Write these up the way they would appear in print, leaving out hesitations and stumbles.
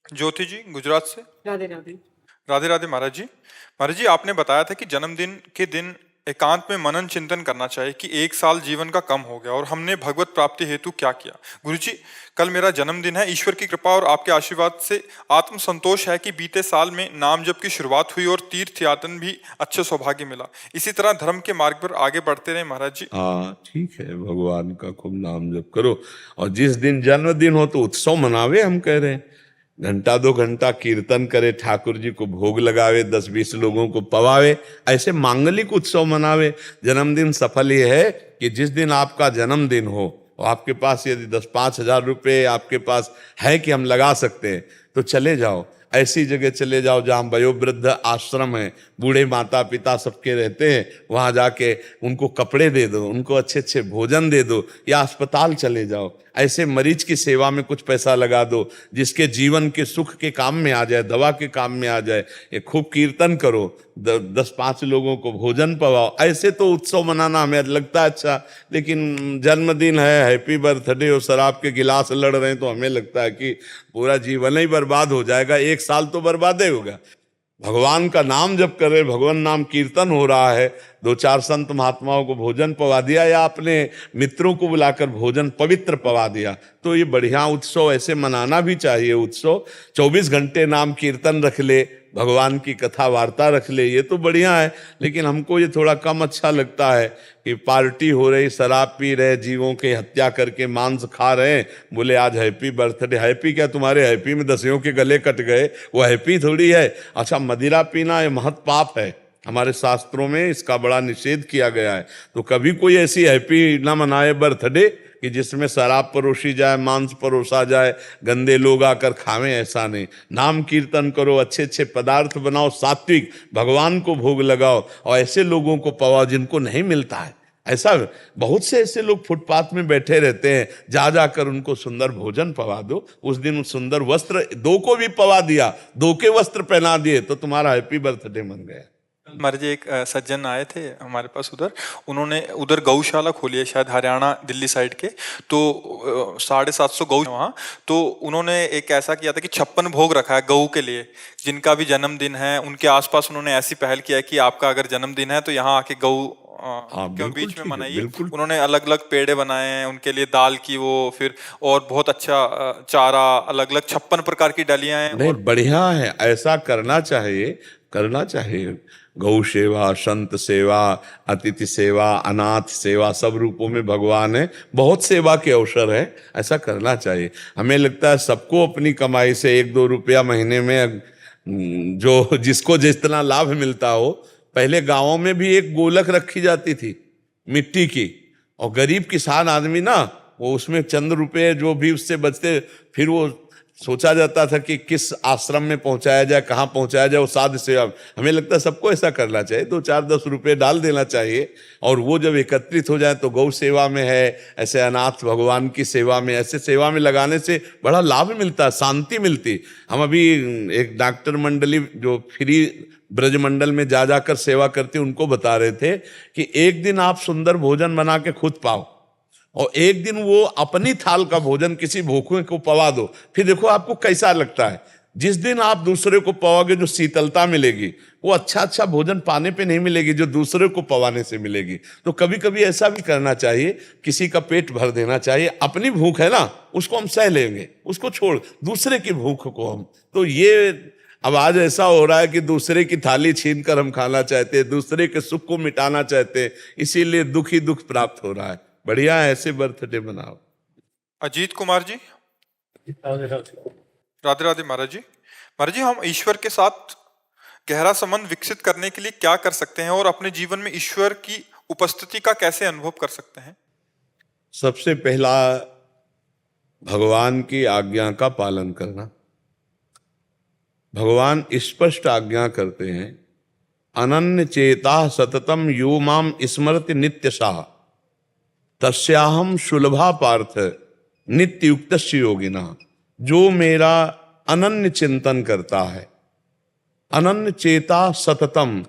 ज्योति जी गुजरात से। राधे राधे। राधे राधे महाराज जी। महाराज जी, आपने बताया था कि जन्मदिन के दिन एकांत में मनन चिंतन करना चाहिए कि एक साल जीवन का कम हो गया और हमने भगवत प्राप्ति हेतु क्या किया। गुरु जी, कल मेरा जन्मदिन है। ईश्वर की कृपा और आपके आशीर्वाद से आत्म संतोष है कि बीते साल में नाम जप की शुरुआत हुई और तीर्थ यातन भी अच्छे सौभाग्य मिला। इसी तरह धर्म के मार्ग पर आगे बढ़ते रहे महाराज जी। हाँ ठीक है, भगवान का खूब नाम जप करो और जिस दिन जन्मदिन हो तो उत्सव मनावे। हम कह रहे हैं घंटा 2 घंटा कीर्तन करे, ठाकुर जी को भोग लगावे, 10-20 लोगों को पवावे, ऐसे मांगलिक उत्सव मनावे। जन्मदिन सफल ये है कि जिस दिन आपका जन्मदिन हो और आपके पास यदि 10-5 हजार रुपये आपके पास है कि हम लगा सकते हैं तो चले जाओ, ऐसी जगह चले जाओ जहाँ वयोवृद्ध आश्रम है, बूढ़े माता पिता सबके रहते हैं, वहाँ जाके उनको कपड़े दे दो, उनको अच्छे अच्छे भोजन दे दो, या अस्पताल चले जाओ, ऐसे मरीज की सेवा में कुछ पैसा लगा दो जिसके जीवन के सुख के काम में आ जाए, दवा के काम में आ जाए। ये खूब कीर्तन करो, 10-5 लोगों को भोजन पवाओ। ऐसे तो उत्सव मनाना हमें लगता है अच्छा, लेकिन जन्मदिन है, हैप्पी बर्थडे और शराब के गिलास लड़ रहे हैं तो हमें लगता है कि पूरा जीवन ही बर्बाद हो जाएगा। एक साल तो बर्बाद ही होगा। भगवान का नाम जब कर रहे, भगवान नाम कीर्तन हो रहा है, 2-4 संत महात्माओं को भोजन पवा दिया या अपने मित्रों को बुलाकर भोजन पवित्र पवा दिया, तो ये बढ़िया उत्सव ऐसे मनाना भी चाहिए। उत्सव 24 घंटे नाम कीर्तन रख ले, भगवान की कथा वार्ता रख ले, ये तो बढ़िया है। लेकिन हमको ये थोड़ा कम अच्छा लगता है कि पार्टी हो रही, शराब पी रहे, जीवों की हत्या करके मांस खा रहे हैं, बोले आज हैप्पी बर्थडे। हैप्पी क्या, तुम्हारे हैप्पी में दसियों के गले कट गए, वो हैप्पी थोड़ी है। अच्छा, मदिरा पीना ये महत पाप है, हमारे शास्त्रों में इसका बड़ा निषेध किया गया है। तो कभी कोई ऐसी हैप्पी ना मनाए बर्थडे कि जिसमें शराब परोसी जाए, मांस परोसा जाए, गंदे लोग आकर खावें, ऐसा नहीं। नाम कीर्तन करो, अच्छे अच्छे पदार्थ बनाओ, सात्विक, भगवान को भोग लगाओ और ऐसे लोगों को पवाओ जिनको नहीं मिलता है। ऐसा बहुत से ऐसे लोग फुटपाथ में बैठे रहते हैं, जा जाकर उनको सुंदर भोजन पवा दो। उस दिन सुंदर वस्त्र 2 को भी पवा दिया, 2 के वस्त्र पहना दिए तो तुम्हारा हैप्पी बर्थडे मन गया। महाराज जी, एक सज्जन आए थे हमारे पास उधर, उन्होंने उधर गौशाला खोली है शायद हरियाणा दिल्ली साइड के, तो 750 गौ वहाँ। तो उन्होंने एक ऐसा किया था कि 56 भोग रखा है गऊ के लिए, जिनका भी जन्मदिन है उनके आसपास उन्होंने ऐसी पहल किया है कि आपका अगर जन्मदिन है तो यहाँ आके गऊ के बीच में मनाइए। उन्होंने अलग अलग पेड़े बनाए हैं उनके लिए, दाल की वो, फिर और बहुत अच्छा चारा, अलग अलग 56 प्रकार की डलियां हैं। नहीं, बढ़िया है, ऐसा करना चाहिए, करना चाहिए। गौ सेवा, संत सेवा, अतिथि सेवा, अनाथ सेवा, सब रूपों में भगवान है, बहुत सेवा के अवसर है, ऐसा करना चाहिए। हमें लगता है सबको अपनी कमाई से 1-2 रुपया महीने में जो जिसको जितना लाभ मिलता हो। पहले गांवों में भी एक गोलक रखी जाती थी मिट्टी की, और गरीब किसान आदमी ना, वो उसमें चंद रुपए जो भी उससे बचते, फिर वो सोचा जाता था कि किस आश्रम में पहुंचाया जाए, कहाँ पहुंचाया जाए, वो साध सेवा। हमें लगता है सबको ऐसा करना चाहिए, 2-4-10 रुपये डाल देना चाहिए, और वो जब एकत्रित हो जाए तो गौ सेवा में है, ऐसे अनाथ भगवान की सेवा में, ऐसे सेवा में लगाने से बड़ा लाभ मिलता है, शांति मिलती। हम अभी एक डॉक्टर मंडली जो फ्री ब्रजमंडल में जा जाकर सेवा करते, उनको बता रहे थे कि एक दिन आप सुंदर भोजन बना के खुद पाओ और एक दिन वो अपनी थाल का भोजन किसी भूखे को पवा दो, फिर देखो आपको कैसा लगता है। जिस दिन आप दूसरे को पवाओगे जो शीतलता मिलेगी वो अच्छा भोजन पाने पे नहीं मिलेगी जो दूसरे को पवाने से मिलेगी। तो कभी कभी ऐसा भी करना चाहिए, किसी का पेट भर देना चाहिए। अपनी भूख है ना, उसको हम सह लेंगे, उसको छोड़, दूसरे की भूख को हम, तो ये अब आज ऐसा हो रहा है कि दूसरे की थाली छीन कर हम खाना चाहते हैं, दूसरे के सुख को मिटाना चाहते हैं, इसीलिए दुख ही दुख प्राप्त हो रहा है। बढ़िया है, ऐसे बर्थडे मनाओ। अजीत कुमार जी। राधे राधे महाराज जी। महाराज जी, हम ईश्वर के साथ गहरा संबंध विकसित करने के लिए क्या कर सकते हैं और अपने जीवन में ईश्वर की उपस्थिति का कैसे अनुभव कर सकते हैं? सबसे पहला, भगवान की आज्ञा का पालन करना। भगवान स्पष्ट आज्ञा करते हैं, अनन्य चेता सततम यो माम स्मरति नित्यशः तस्याहम सुलभा पार्थ नित्य युक्तस्य योगिना। जो मेरा अनन्य चिंतन करता है, अनन्य चेता सततम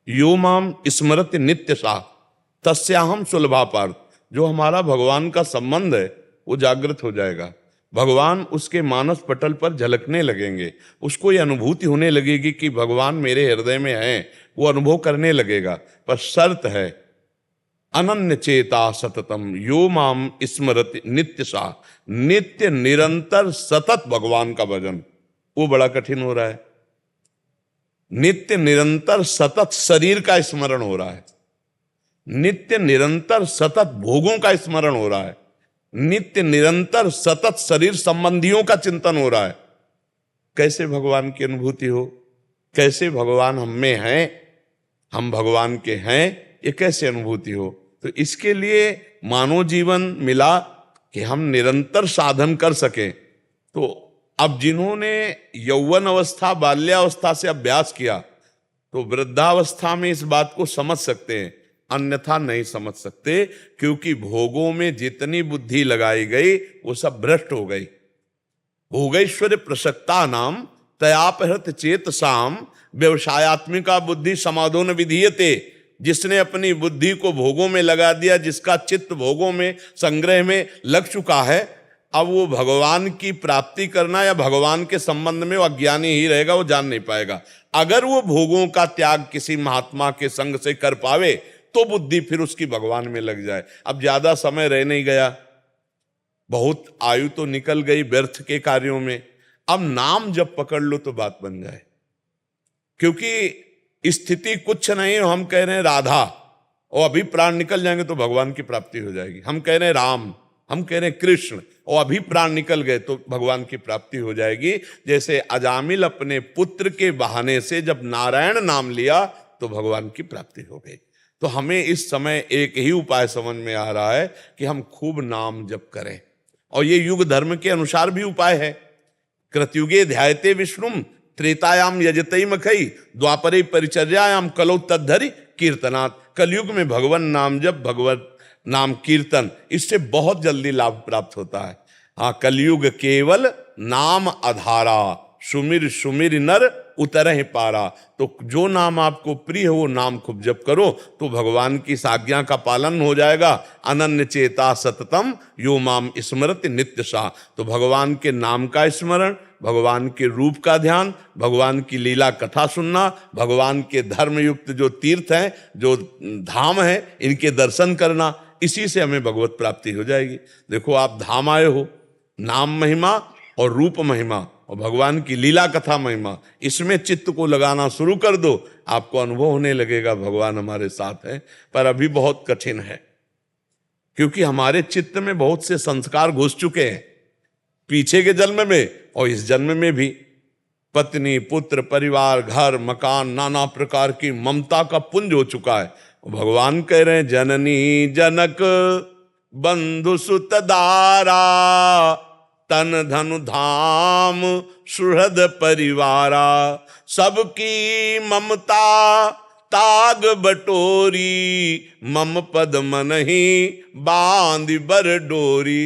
यो माम स्मरति नित्यशः तस्याहम सुलभा पार्थ, जो हमारा भगवान का संबंध है वो जागृत हो जाएगा। भगवान उसके मानस पटल पर झलकने लगेंगे, उसको ये अनुभूति होने लगेगी कि भगवान मेरे हृदय में हैं, वो अनुभव करने लगेगा। पर शर्त है अनन्य चेता सततम यो माम स्मरति नित्य सा, नित्य निरंतर सतत भगवान का भजन, वो बड़ा कठिन हो रहा है। नित्य निरंतर सतत शरीर का स्मरण हो रहा है, नित्य निरंतर सतत भोगों का स्मरण हो रहा है, नित्य निरंतर सतत शरीर संबंधियों का चिंतन हो रहा है। कैसे भगवान की अनुभूति हो, कैसे भगवान हम में हैं, हम भगवान के हैं, ये कैसे अनुभूति हो? तो इसके लिए मानव जीवन मिला कि हम निरंतर साधन कर सकें। तो अब जिन्होंने यौवन अवस्था बाल्यावस्था से अभ्यास किया तो वृद्धावस्था में इस बात को समझ सकते हैं, अन्यथा नहीं समझ सकते, क्योंकि भोगों में जितनी बुद्धि लगाई गई वो सब भ्रष्ट हो गई। भोगैश्वर्य प्रसक्ता नाम तयापहृत चेतसाम व्यवसायत्मिका बुद्धि समाधो न विधीयते। जिसने अपनी बुद्धि को भोगों में लगा दिया, जिसका चित्त भोगों में संग्रह में लग चुका है, अब वो भगवान की प्राप्ति करना या भगवान के संबंध में वो अज्ञानी ही रहेगा, वो जान नहीं पाएगा। अगर वो भोगों का त्याग किसी महात्मा के संग से कर पावे तो बुद्धि फिर उसकी भगवान में लग जाए। अब ज्यादा समय रह नहीं गया, बहुत आयु तो निकल गई व्यर्थ के कार्यों में। अब नाम जब पकड़ लो तो बात बन जाए, क्योंकि स्थिति कुछ नहीं। हम कह रहे हैं राधा, और अभी प्राण निकल जाएंगे तो भगवान की प्राप्ति हो जाएगी। हम कह रहे हैं राम, हम कह रहे हैं कृष्ण, और अभी प्राण निकल गए तो भगवान की प्राप्ति हो जाएगी। जैसे अजामिल अपने पुत्र के बहाने से जब नारायण नाम लिया तो भगवान की प्राप्ति हो गई। तो हमें इस समय एक ही उपाय समझ में आ रहा है कि हम खूब नाम जप करें, और ये युग धर्म के अनुसार भी उपाय है। कृतयुगे ध्यायते विष्णुम, त्रेतायाम यजतई मखई, द्वापरे परिचर्यायाम कलौ तद्धरि कीर्तनात्। कलयुग में भगवान नाम जप, भगवत नाम कीर्तन, इससे बहुत जल्दी लाभ प्राप्त होता है। हाँ, कलयुग केवल नाम आधारा, सुमिर सुमिर नर उतरहि पारा। तो जो नाम आपको प्रिय हो वो नाम खूब जप करो तो भगवान की इस आज्ञा का पालन हो जाएगा। अनन्य चेता सततम यो माम स्मरति नित्य सा। तो भगवान के नाम का स्मरण, भगवान के रूप का ध्यान, भगवान की लीला कथा सुनना, भगवान के धर्म युक्त जो तीर्थ हैं, जो धाम है, इनके दर्शन करना, इसी से हमें भगवत प्राप्ति हो जाएगी। देखो आप धाम आए हो, नाम महिमा और रूप महिमा और भगवान की लीला कथा महिमा, इसमें चित्त को लगाना शुरू कर दो, आपको अनुभव होने लगेगा भगवान हमारे साथ हैं। पर अभी बहुत कठिन है, क्योंकि हमारे चित्त में बहुत से संस्कार घुस चुके हैं पीछे के जन्म में और इस जन्म में भी। पत्नी, पुत्र, परिवार, घर, मकान, नाना प्रकार की ममता का पुंज हो चुका है। भगवान कह रहे हैं जननी जनक बंधु सुत दारा, तन धनु धाम सुहृद परिवारा, सबकी ममता ताग बटोरी, मम पद मन ही बांध बर डोरी।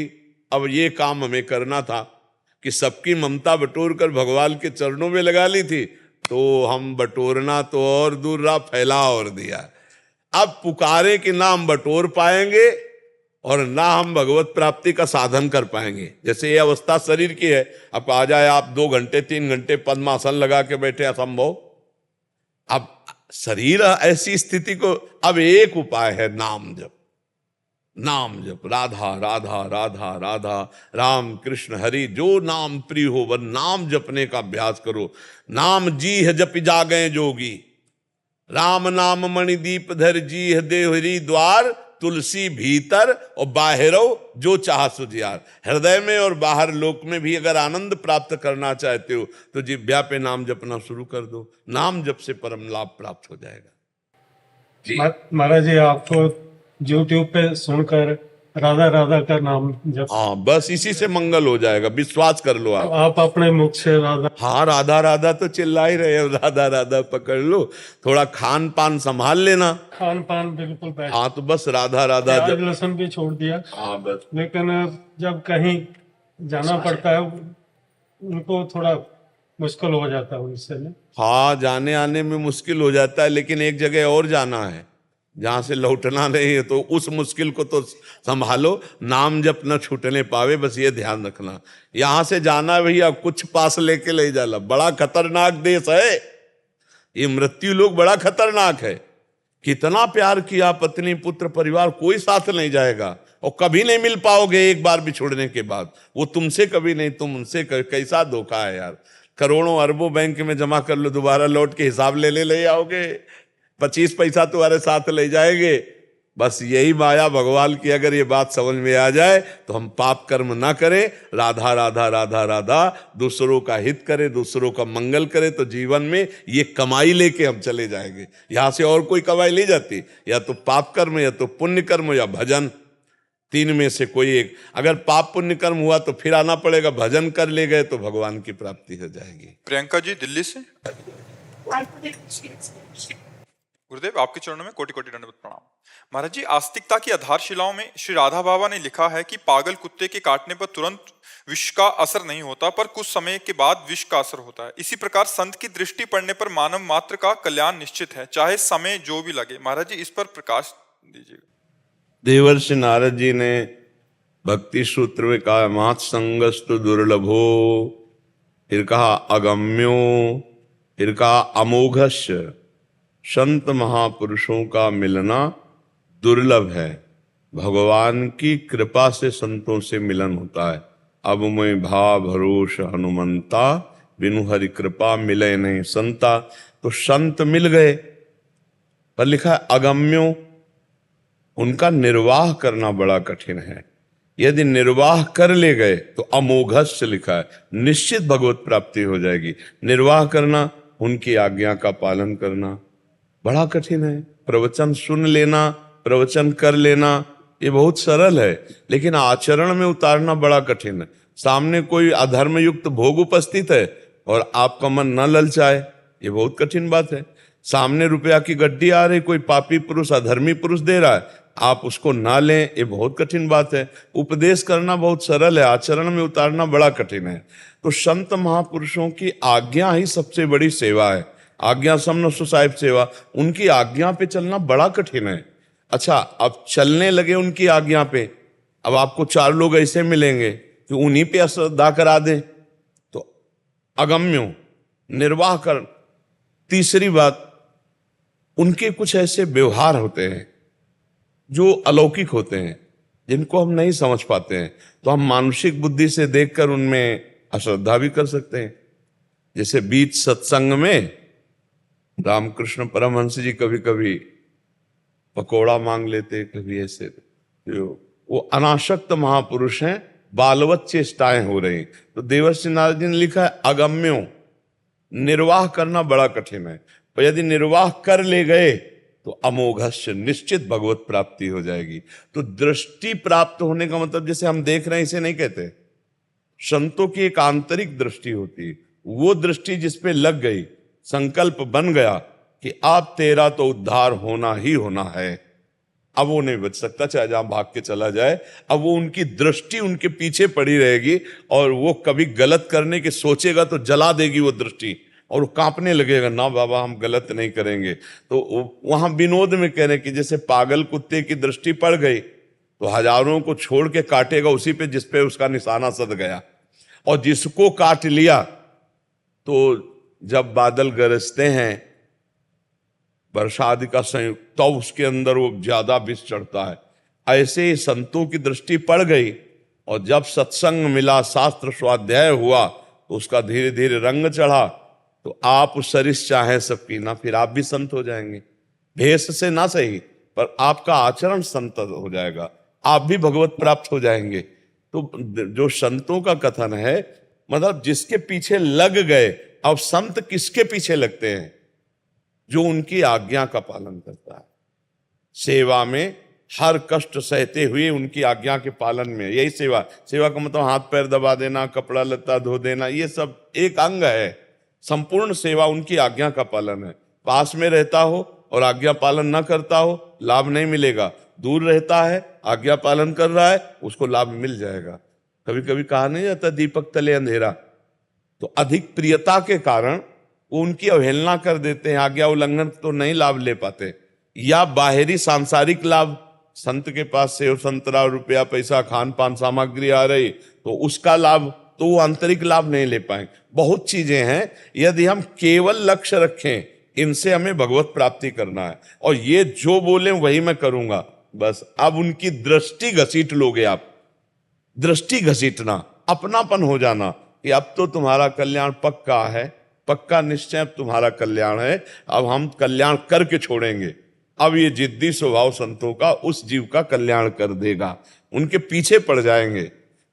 अब ये काम हमें करना था कि सबकी ममता बटोर कर भगवान के चरणों में लगा ली थी, तो हम बटोरना तो और दूर रहा, फैला और दिया। अब पुकारे कि ना हम बटोर पाएंगे और ना हम भगवत प्राप्ति का साधन कर पाएंगे। जैसे ये अवस्था शरीर की है, अब आ जाए आप 2 घंटे 3 घंटे पद्मासन लगा के बैठे, असंभव। अब शरीर ऐसी स्थिति को, अब एक उपाय है नाम जप। नाम जप, राधा राधा राधा राधा, राम कृष्ण हरि, जो नाम प्रिय हो वह नाम जपने का अभ्यास करो। नाम जी है जपि जागें जोगी, राम नाम मणिदीप धर जी है देहरी द्वार, तुलसी भीतर और बाहरो जो चाह सुजियार। हृदय में और बाहर लोक में भी अगर आनंद प्राप्त करना चाहते हो तो जिह्वा पे नाम जपना शुरू कर दो, नाम जप से परम लाभ प्राप्त हो जाएगा। महाराज जी, आपको यूट्यूब पे सुनकर राधा राधा का नाम जप, हाँ, बस इसी से मंगल हो जाएगा, विश्वास कर लो आप अपने मुख से राधा। हाँ, राधा राधा तो चिल्ला ही रहे हो, राधा राधा पकड़ लो। थोड़ा खान पान संभाल लेना, खान पान बिल्कुल बैठ, हाँ, तो बस राधा राधा प्याज लहसुन भी छोड़ दिया। हाँ बस। लेकिन जब कहीं जाना पड़ता है उनको थोड़ा मुश्किल हो जाता है उनसे। हाँ, जाने आने में मुश्किल हो जाता है, लेकिन एक जगह और जाना है, जहां से लौटना नहीं है, तो उस मुश्किल को तो संभालो, नाम जप न छूटने पावे, बस ये ध्यान रखना। यहां से जाना भैया कुछ पास लेके ले जाला, बड़ा खतरनाक देश है ये, मृत्यु लोग बड़ा खतरनाक है। कितना प्यार किया, पत्नी पुत्र परिवार, कोई साथ नहीं जाएगा और कभी नहीं मिल पाओगे एक बार बिछुड़ने के बाद। वो तुमसे कभी नहीं, तुम उनसे कैसा धोखा है यार। करोड़ों अरबों बैंक में जमा कर लो, दोबारा लौट के हिसाब ले आओगे, 25 पैसा तुम्हारे साथ ले जाएंगे। बस यही माया भगवान की अगर ये बात समझ में आ जाए तो हम पाप कर्म ना करें, राधा राधा राधा राधा, दूसरों का हित करें, दूसरों का मंगल करें, तो जीवन में ये कमाई लेके हम चले जाएंगे। यहां से और कोई कमाई नहीं जाती, या तो पाप कर्म, या तो पुण्य कर्म, या भजन, तीन में से कोई एक। अगर पाप पुण्य कर्म हुआ तो फिर आना पड़ेगा, भजन कर ले गए तो भगवान की प्राप्ति हो जाएगी। प्रियंका जी दिल्ली से। गुरुदेव आपके चरणों में कोटि कोटि दंडवत प्रणाम। महाराज जी, आस्तिकता की आधारशिलाओं में श्री राधा बाबा ने लिखा है कि पागल कुत्ते के काटने पर तुरंत विष का असर नहीं होता, पर कुछ समय के बाद विष का असर होता है। इसी प्रकार संत की दृष्टि पड़ने पर मानव मात्र का कल्याण निश्चित है, चाहे समय जो भी लगे। महाराज जी इस पर प्रकाश दीजिएगा। देवर्षि नारद जी ने भक्ति सूत्र में कहा, मात संगस्तु दुर्लभो, फिर कहा अगम्यो, फिर कहा अमोघस्य। संत महापुरुषों का मिलना दुर्लभ है, भगवान की कृपा से संतों से मिलन होता है। अब मैं भा भरोस हनुमंता, बिनु हरि कृपा मिले नहीं संता। तो संत मिल गए, पर लिखा है अगम्यो, उनका निर्वाह करना बड़ा कठिन है। यदि निर्वाह कर ले गए तो अमोघस्य लिखा है, निश्चित भगवत प्राप्ति हो जाएगी। निर्वाह करना, उनकी आज्ञा का पालन करना बड़ा कठिन है। प्रवचन सुन लेना, प्रवचन कर लेना, ये बहुत सरल है, लेकिन आचरण में उतारना बड़ा कठिन है। सामने कोई अधर्म युक्त भोग उपस्थित है और आपका मन न ललचाए, ये बहुत कठिन बात है। सामने रुपया की गड्डी आ रही, कोई पापी पुरुष अधर्मी पुरुष दे रहा है, आप उसको ना लें, ये बहुत कठिन बात है। उपदेश करना बहुत सरल है, आचरण में उतारना बड़ा कठिन है। तो संत महापुरुषों की आज्ञा ही सबसे बड़ी सेवा है। आज्ञा समन सुसाहिब सेवा, उनकी आज्ञा पे चलना बड़ा कठिन है। अच्छा, अब चलने लगे उनकी आज्ञा पे, अब आपको 4 लोग ऐसे मिलेंगे कि उन्हीं पे अश्रद्धा करा दें, तो अगम्यो, निर्वाह कर। तीसरी बात, उनके कुछ ऐसे व्यवहार होते हैं जो अलौकिक होते हैं, जिनको हम नहीं समझ पाते हैं, तो हम मानसिक बुद्धि से देखकर उनमें अश्रद्धा भी कर सकते हैं। जैसे बीच सत्संग में रामकृष्ण परमहंस जी कभी कभी पकोड़ा मांग लेते, कभी ऐसे। वो अनासक्त महापुरुष हैं, बालवत चेष्टाएं हो रही। तो देवर्षि नारद जी ने लिखा है अगम्यो, निर्वाह करना बड़ा कठिन है, पर यदि निर्वाह कर ले गए तो अमोघस्य, निश्चित भगवत प्राप्ति हो जाएगी। तो दृष्टि प्राप्त होने का मतलब, जैसे हम देख रहे हैं इसे नहीं कहते, संतों की एक आंतरिक दृष्टि होती है। वो दृष्टि जिस पे लग गई, संकल्प बन गया कि आप तेरा तो उद्धार होना ही होना है, अब वो नहीं बच सकता, चाहे जहां भाग के चला जाए। अब वो उनकी दृष्टि उनके पीछे पड़ी रहेगी, और वो कभी गलत करने के सोचेगा तो जला देगी वो दृष्टि, और वो कांपने लगेगा, ना बाबा हम गलत नहीं करेंगे। तो वहां विनोद में कह रहे कि जैसे पागल कुत्ते की दृष्टि पड़ गई तो हजारों को छोड़ के काटेगा उसी पे जिस पे उसका निशाना सध गया, और जिसको काट लिया तो जब बादल गरजते हैं वर्षा आदि का संयुक्त, तो उसके अंदर वो ज्यादा विष चढ़ता है। ऐसे ही संतों की दृष्टि पड़ गई, और जब सत्संग मिला, शास्त्र स्वाध्याय हुआ, तो उसका धीरे धीरे रंग चढ़ा। तो आप सरिस चाहे सब पीना, फिर आप भी संत हो जाएंगे। भेष से ना सही, पर आपका आचरण संत हो जाएगा, आप भी भगवत प्राप्त हो जाएंगे। तो जो संतों का कथन है, मतलब जिसके पीछे लग गए। अब संत किसके पीछे लगते हैं? जो उनकी आज्ञा का पालन करता है, सेवा में हर कष्ट सहते हुए उनकी आज्ञा के पालन में। यही सेवा। सेवा का मतलब हाथ पैर दबा देना, कपड़ा लत्ता धो देना, ये सब एक अंग है। संपूर्ण सेवा उनकी आज्ञा का पालन है। पास में रहता हो और आज्ञा पालन न करता हो, लाभ नहीं मिलेगा। दूर रहता है, आज्ञा पालन कर रहा है, उसको लाभ मिल जाएगा। कभी कभी कहा नहीं जाता दीपक तले अंधेरा। तो अधिक प्रियता के कारण वो उनकी अवहेलना कर देते हैं, आज्ञा उल्लंघन तो नहीं लाभ ले पाते। या बाहरी सांसारिक लाभ, संत के पास सेव संतरा रुपया पैसा खान पान सामग्री आ रही तो उसका लाभ, तो वो आंतरिक लाभ नहीं ले पाएंगे। बहुत चीजें हैं, यदि हम केवल लक्ष्य रखें इनसे हमें भगवत प्राप्ति करना है और ये जो बोले वही मैं करूंगा, बस अब उनकी दृष्टि घसीट लोगे आप। दृष्टि घसीटना, अपनापन हो जाना कि अब तो तुम्हारा कल्याण पक्का है, पक्का निश्चय अब तुम्हारा कल्याण है, अब हम कल्याण करके छोड़ेंगे। अब ये जिद्दी स्वभाव संतों का उस जीव का कल्याण कर देगा, उनके पीछे पड़ जाएंगे।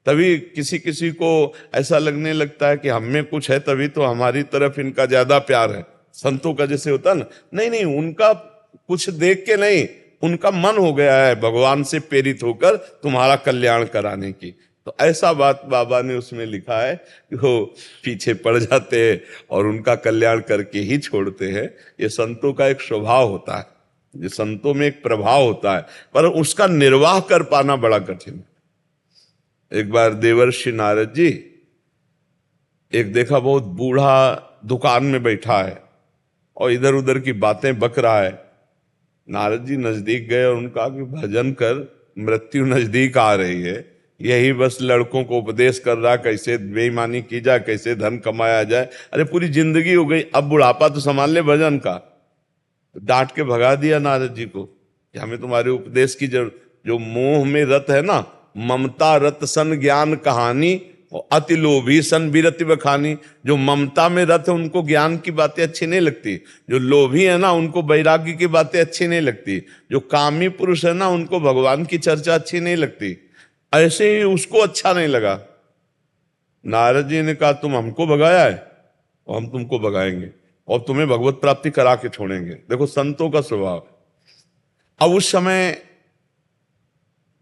तभी किसी किसी को ऐसा लगने लगता है कि हम में कुछ है तभी तो हमारी तरफ इनका ज्यादा प्यार है। संतों का जैसे होता ना, नहीं नहीं, उनका कुछ देख के नहीं, उनका मन हो गया है भगवान से प्रेरित होकर तुम्हारा कल्याण कराने की। तो ऐसा बात बाबा ने उसमें लिखा है कि वो पीछे पड़ जाते हैं और उनका कल्याण करके ही छोड़ते हैं। ये संतों का एक स्वभाव होता है, ये संतों में एक प्रभाव होता है, पर उसका निर्वाह कर पाना बड़ा कठिन है। एक बार देवर्षि नारद जी एक देखा बहुत बूढ़ा दुकान में बैठा है और इधर उधर की बातें बक रहा है। नारद जी नजदीक गए और उनका कि भजन कर, मृत्यु नजदीक आ रही है, यही बस लड़कों को उपदेश कर रहा कैसे बेईमानी की जाए, कैसे धन कमाया जाए। अरे पूरी जिंदगी हो गई, अब बुढ़ापा तो संभाल ले भजन का। डांट के भगा दिया नारद जी को कि हमें तुम्हारे उपदेश की जरूरत। जो मोह में रत है ना, ममता रत सन ज्ञान कहानी, और अति लोभी सन विरति बखानी। जो ममता में रत है उनको ज्ञान की बातें अच्छी नहीं लगती, जो लोभी है ना उनको वैराग्य की बातें अच्छी नहीं लगती, जो कामी पुरुष है ना उनको भगवान की चर्चा अच्छी नहीं लगती। ऐसे ही उसको अच्छा नहीं लगा। नारद जी ने कहा तुम हमको भगाया है और हम तुमको भगाएंगे और तुम्हें भगवत प्राप्ति करा के छोड़ेंगे। देखो संतों का स्वभाव। अब उस समय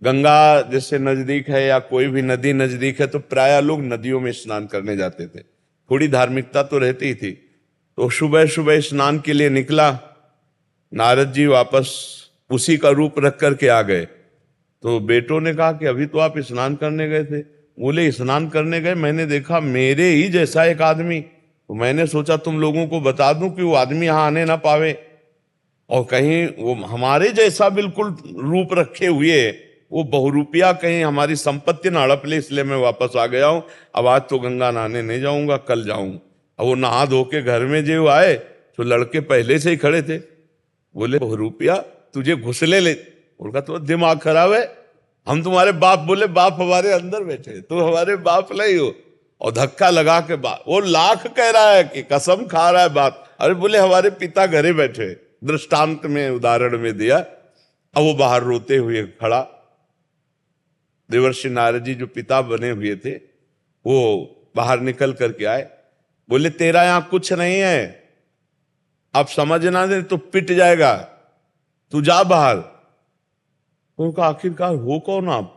गंगा जैसे नजदीक है या कोई भी नदी नजदीक है तो प्राय लोग नदियों में स्नान करने जाते थे, थोड़ी धार्मिकता तो रहती ही थी। तो सुबह सुबह स्नान के लिए निकला, नारद जी वापस उसी का रूप रख करके आ गए। तो बेटों ने कहा कि अभी तो आप स्नान करने गए थे। बोले स्नान करने गए, मैंने देखा मेरे ही जैसा एक आदमी, तो मैंने सोचा तुम लोगों को बता दूं कि वो आदमी यहां आने ना पावे, और कहीं वो हमारे जैसा बिल्कुल रूप रखे हुए वो बहुरूपिया कहीं हमारी संपत्ति ना हड़प ले, इसलिए मैं वापस आ गया हूं। अब आज तो गंगा नहाने नहीं जाऊंगा, कल जाऊंगा। अब वो नहा धो के घर में जो आए तो लड़के पहले से ही खड़े थे। बोले बहुरूपिया तुझे घुसले ले। उनका तो दिमाग खराब है, हम तुम्हारे बाप। बोले बाप हमारे अंदर बैठे, तुम हमारे बाप नहीं हो। और धक्का लगा के बाप, वो लाख कह रहा है कि कसम खा रहा है बाप। अरे बोले हमारे पिता घरे बैठे, दृष्टांत में उदाहरण में दिया। अब वो बाहर रोते हुए खड़ा। देवर्षि नारद जी जो पिता बने हुए थे वो बाहर निकल करके आए। बोले तेरा यहां कुछ नहीं है, अब समझना दे तो पिट जाएगा, तू जा बाहर। उनका आखिरकार हो कौन आप?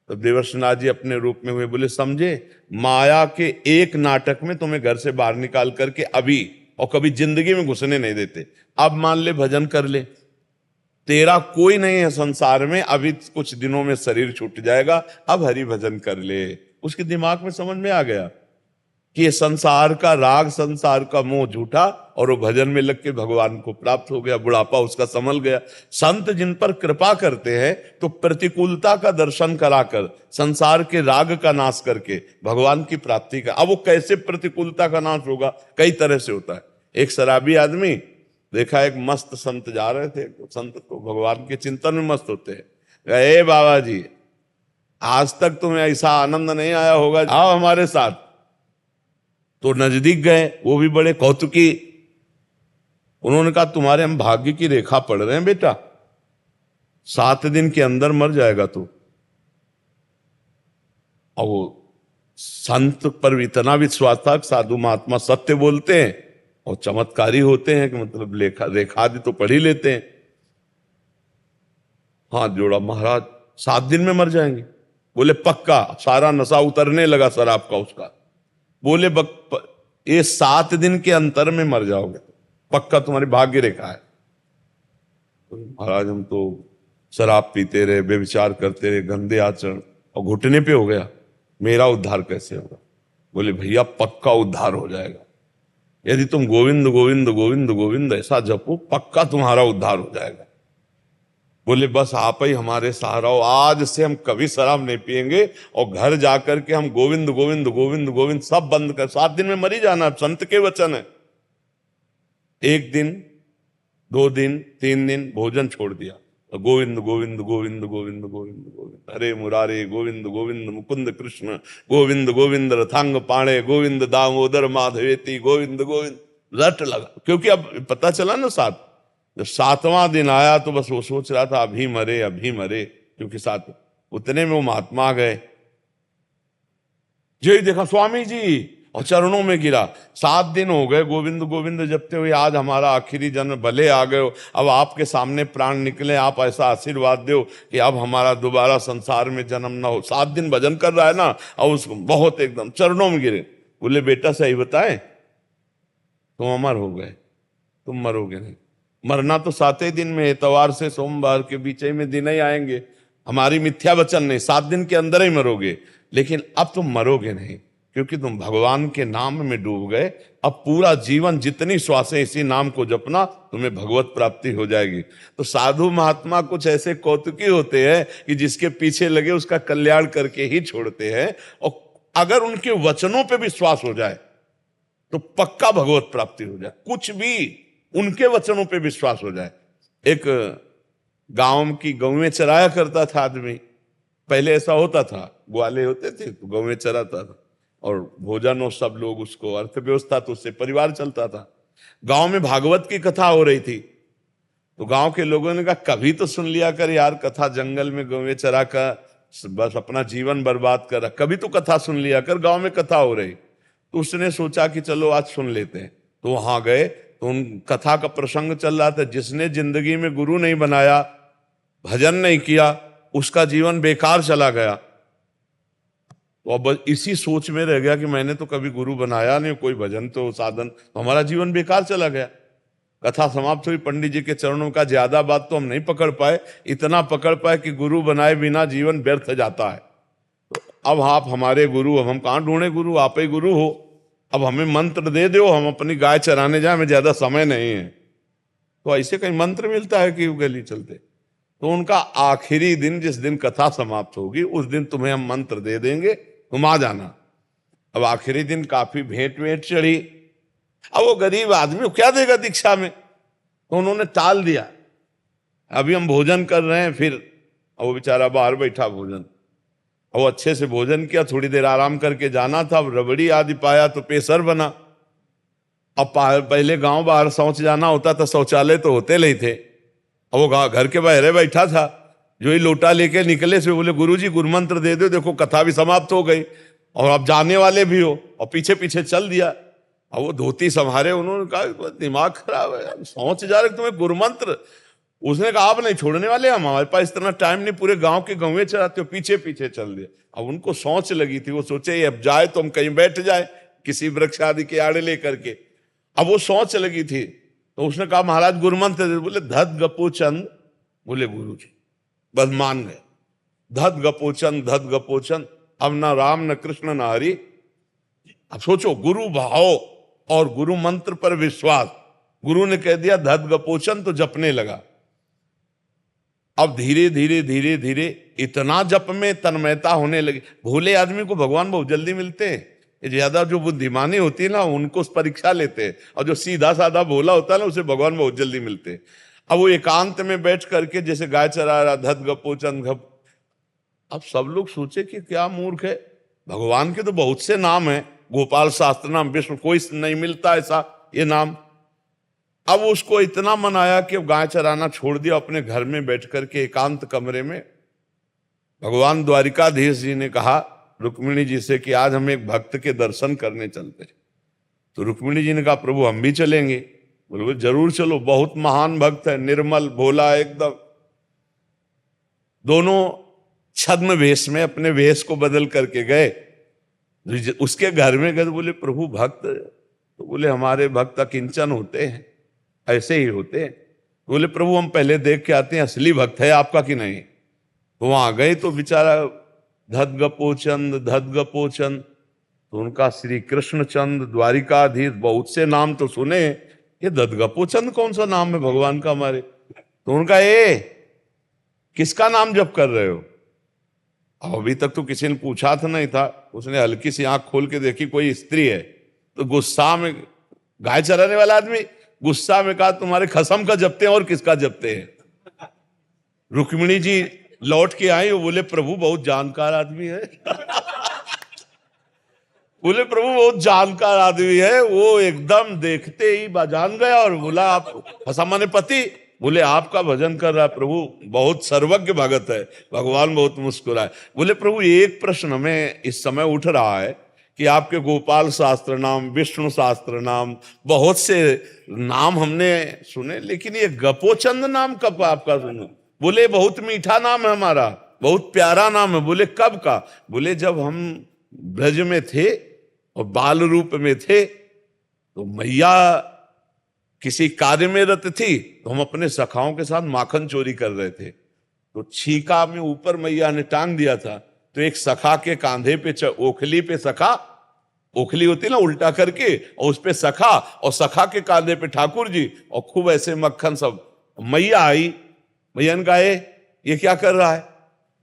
तब देवर्षि नारद जी अपने रूप में हुए। बोले समझे, माया के एक नाटक में तुम्हें घर से बाहर निकाल करके अभी और कभी जिंदगी में घुसने नहीं देते। अब मान ले भजन कर ले, तेरा कोई नहीं है संसार में, अभी कुछ दिनों में शरीर छूट जाएगा, अब हरि भजन कर ले। उसके दिमाग में समझ में आ गया कि ये संसार का राग, संसार का मोह झूठा, और वो भजन में लग के भगवान को प्राप्त हो गया। बुढ़ापा उसका संभल गया। संत जिन पर कृपा करते हैं तो प्रतिकूलता का दर्शन कराकर, संसार के राग का नाश करके भगवान की प्राप्ति का। अब वो कैसे प्रतिकूलता का नाश होगा? कई तरह से होता है। एक शराबी आदमी देखा, एक मस्त संत जा रहे थे, तो संत तो भगवान के चिंतन में मस्त होते हैं। कहे बाबा जी आज तक तुम्हें ऐसा आनंद नहीं आया होगा, आओ हमारे साथ। तो नजदीक गए, वो भी बड़े कौतुकी। उन्होंने कहा तुम्हारे हम भाग्य की रेखा पढ़ रहे हैं बेटा, 7 दिन के अंदर मर जाएगा तू। और वो संत पर इतना विश्वास था, साधु महात्मा सत्य बोलते हैं और चमत्कारी होते हैं कि मतलब रेखा आदि तो पढ़ ही लेते हैं। हाथ जोड़ा, महाराज 7 दिन में मर जाएंगे। बोले पक्का। सारा नशा उतरने लगा शराब का उसका। बोले ये 7 दिन के अंतर में मर जाओगे, पक्का तुम्हारी भाग्य रेखा है। तो महाराज हम तो शराब पीते रहे, बेविचार करते रहे, गंदे आचरण, और घुटने पे हो गया, मेरा उद्धार कैसे होगा? बोले भैया पक्का उद्धार हो जाएगा। यदि तुम गोविंद गोविंद गोविंद गोविंद ऐसा जपो, पक्का तुम्हारा उद्धार हो जाएगा। बोले बस आप ही हमारे सहारा हो, आज से हम कभी शराब नहीं पिएंगे और घर जाकर के हम गोविंद गोविंद गोविंद गोविंद सब बंद कर, 7 दिन में मर ही जाना, संत के वचन है। 1 दिन 2 दिन 3 दिन भोजन छोड़ दिया, तो गोविंद गोविंद गोविंद गोविंद गोविंद गोविंद हरे मुरारे गोविंद गोविंद मुकुंद कृष्ण गोविंद गोविंद रथांग पाणे गोविंद दामोदर माधवेती गोविंद गोविंद रट लगा। क्योंकि अब पता चला ना, जब 7वां दिन आया तो बस वो सोच रहा था अभी मरे, क्योंकि 7 उतने में वो महात्मा गए, जो देखा स्वामी जी और चरणों में गिरा। 7 दिन हो गए गोविंद गोविंद जपते हुए, आज हमारा आखिरी जन्म, भले आ गए हो, अब आपके सामने प्राण निकले, आप ऐसा आशीर्वाद दो कि अब हमारा दोबारा संसार में जन्म ना हो। 7 दिन भजन कर रहा है ना, और उसको बहुत एकदम चरणों में गिरे। बोले बेटा सही बताए, तुम अमर हो गए, तुम मरोगे नहीं। मरना तो 7 दिन में, इतवार से सोमवार के बीच में दिन ही आएंगे, हमारी मिथ्या वचन नहीं, 7 दिन के अंदर ही मरोगे। लेकिन अब तुम मरोगे नहीं, क्योंकि तुम भगवान के नाम में डूब गए। अब पूरा जीवन जितनी श्वासें इसी नाम को जपना, तुम्हें भगवत प्राप्ति हो जाएगी। तो साधु महात्मा कुछ ऐसे कौतुकी होते हैं कि जिसके पीछे लगे उसका कल्याण करके ही छोड़ते हैं, और अगर उनके वचनों पे विश्वास हो जाए तो पक्का भगवत प्राप्ति हो जाए। कुछ भी उनके वचनों पे विश्वास हो जाए। एक गांव की गौवें चराया करता था आदमी, पहले ऐसा होता था, ग्वाले होते थे तो गौवें चराता था, और भोजन और सब लोग उसको, अर्थव्यवस्था तो उससे परिवार चलता था। गांव में भागवत की कथा हो रही थी, तो गांव के लोगों ने कहा कभी तो सुन लिया कर यार कथा, जंगल में गौवें चरा कर बस अपना जीवन बर्बाद कर, कभी तो कथा सुन लिया कर, गांव में कथा हो रही। तो उसने सोचा कि चलो आज सुन लेते हैं। तो वहां गए तो उन कथा का प्रसंग चल रहा था, जिसने जिंदगी में गुरु नहीं बनाया, भजन नहीं किया, उसका जीवन बेकार चला गया। तो अब इसी सोच में रह गया कि मैंने तो कभी गुरु बनाया नहीं, कोई भजन तो साधन, तो हमारा जीवन बेकार चला गया। कथा समाप्त हुई, पंडित जी के चरणों का, ज्यादा बात तो हम नहीं पकड़ पाए, इतना पकड़ पाए कि गुरु बनाए बिना जीवन व्यर्थ जाता है। तो अब आप हमारे गुरु, अब हम कहाँ ढूंढे गुरु, आप ही गुरु हो, अब हमें मंत्र दे दो, हम अपनी गाय चराने जाए, हमें ज्यादा समय नहीं है। तो ऐसे कहीं मंत्र मिलता है कि गली चलते। तो उनका आखिरी दिन, जिस दिन कथा समाप्त होगी उस दिन तुम्हें हम मंत्र दे देंगे, तुम आ जाना। अब आखिरी दिन काफी भेंट वेंट चढ़ी। अब वो गरीब आदमी को क्या देगा दीक्षा में, तो उन्होंने टाल दिया। अभी हम भोजन कर रहे हैं, फिर वो बेचारा बाहर बैठा भोजन, वो अच्छे से भोजन किया, थोड़ी देर आराम करके जाना था। अब रबड़ी आदि पाया तो पेशर बना। अब पहले गांव बाहर शौच जाना होता था, शौचालय तो होते नहीं थे। अब वो घर के बाहर बैठा था, जो ही लोटा लेके निकले से बोले गुरुजी गुरुमंत्र दे दो, देखो कथा भी समाप्त हो गई और आप जाने वाले भी हो, और पीछे पीछे चल दिया। अब वो धोती संभारे, उन्होंने कहा दिमाग खराब है, शौच जा रहे तुम्हें गुरुमंत्र। उसने कहा आप नहीं छोड़ने वाले, हम हमारे पास इतना टाइम नहीं, पूरे गांव के गौवें चराते हो, पीछे पीछे चल दिया। अब उनको सोच लगी थी, वो सोचे अब जाए तो हम कहीं बैठ जाए किसी वृक्ष आदि के आड़े लेकर के। अब वो सोच लगी थी, तो उसने कहा महाराज गुरुमंत्र दे। बोले धत गपो चंद, बोले गुरु जी, बस मान गए। धत गपो चंद, धत गपो चंद, अब न राम न कृष्ण न हरि। अब सोचो, गुरु भाव और गुरु मंत्र पर विश्वास, गुरु ने कह दिया धत गपोचन, तो जपने लगा। अब धीरे धीरे धीरे धीरे इतना जप में तन्मयता होने लगी। भोले आदमी को भगवान बहुत जल्दी मिलते हैं, ज्यादा जो बुद्धिमानी होती है ना उनको परीक्षा लेते हैं, और जो सीधा साधा भोला होता है ना उसे भगवान बहुत जल्दी मिलते हैं। अब वो एकांत में बैठ करके जैसे गाय चरा रहा, धत गपोचन घप। अब सब लोग सोचे कि क्या मूर्ख है, भगवान के तो बहुत से नाम हैं, गोपाल शास्त्र नाम, विष्णु, कोई नहीं मिलता ऐसा ये नाम। अब उसको इतना मनाया कि गाय चराना छोड़ दिया, अपने घर में बैठ करके एकांत कमरे में। भगवान द्वारिकाधीश जी ने कहा रुक्मिणी जी से कि आज हम एक भक्त के दर्शन करने चलते। तो रुक्मिणी जी ने कहा प्रभु हम भी चलेंगे। बोले जरूर चलो, बहुत महान भक्त है, निर्मल भोला एकदम। दोनों छद्म वेश में अपने वेश को बदल करके गए, उसके घर में गए। बोले प्रभु भक्त, तो बोले हमारे भक्त अकिंचन होते हैं, ऐसे ही होते हैं। बोले प्रभु हम पहले देख के आते हैं असली भक्त है आपका कि नहीं। तो वहां गए तो बेचारा धत गपोचंद, धत गपोचंद। तो उनका श्री कृष्णचंद, द्वारिकाधीश, बहुत से नाम तो सुने, ये ददगपोचंद कौन सा नाम है भगवान का हमारे? तो उनका ये किसका नाम जप कर रहे हो? अब अभी तक तो किसी ने पूछा था नहीं था, उसने हल्की सी आंख खोल के देखी कोई स्त्री है, तो गुस्सा में, गाय चराने वाला आदमी गुस्सा में कहा तुम्हारे खसम का जपते हैं और किसका जपते हैं? रुक्मिणी जी लौट के आई, वो बोले प्रभु बहुत जानकार आदमी है बोले प्रभु बहुत जानकार आदमी है, वो एकदम देखते ही जान गया और बोला आप खसम माने पति, बोले आपका भजन कर रहा है प्रभु, बहुत सर्वज्ञ भगत है। भगवान बहुत मुस्कुराए, बोले प्रभु एक प्रश्न हमें इस समय उठ रहा है कि आपके गोपाल शास्त्र नाम, विष्णु शास्त्र नाम, बहुत से नाम हमने सुने, लेकिन ये गपोचंद नाम कब आपका सुना? बोले बहुत मीठा नाम है हमारा, बहुत प्यारा नाम है। बोले कब का? बोले जब हम ब्रज में थे और बाल रूप में थे, तो मैया किसी कार्य में रत थी, तो हम अपने सखाओं के साथ माखन चोरी कर रहे थे, तो छीका में ऊपर मैया ने टांग दिया था, तो एक सखा के कांधे पे ओखली पे सखा, ओखली होती ना उल्टा करके, और उस पे सखा, और सखा के कांधे पे ठाकुर जी, और खूब ऐसे मक्खन सब। मैया आई, मैया ने कहा ये क्या कर रहा है?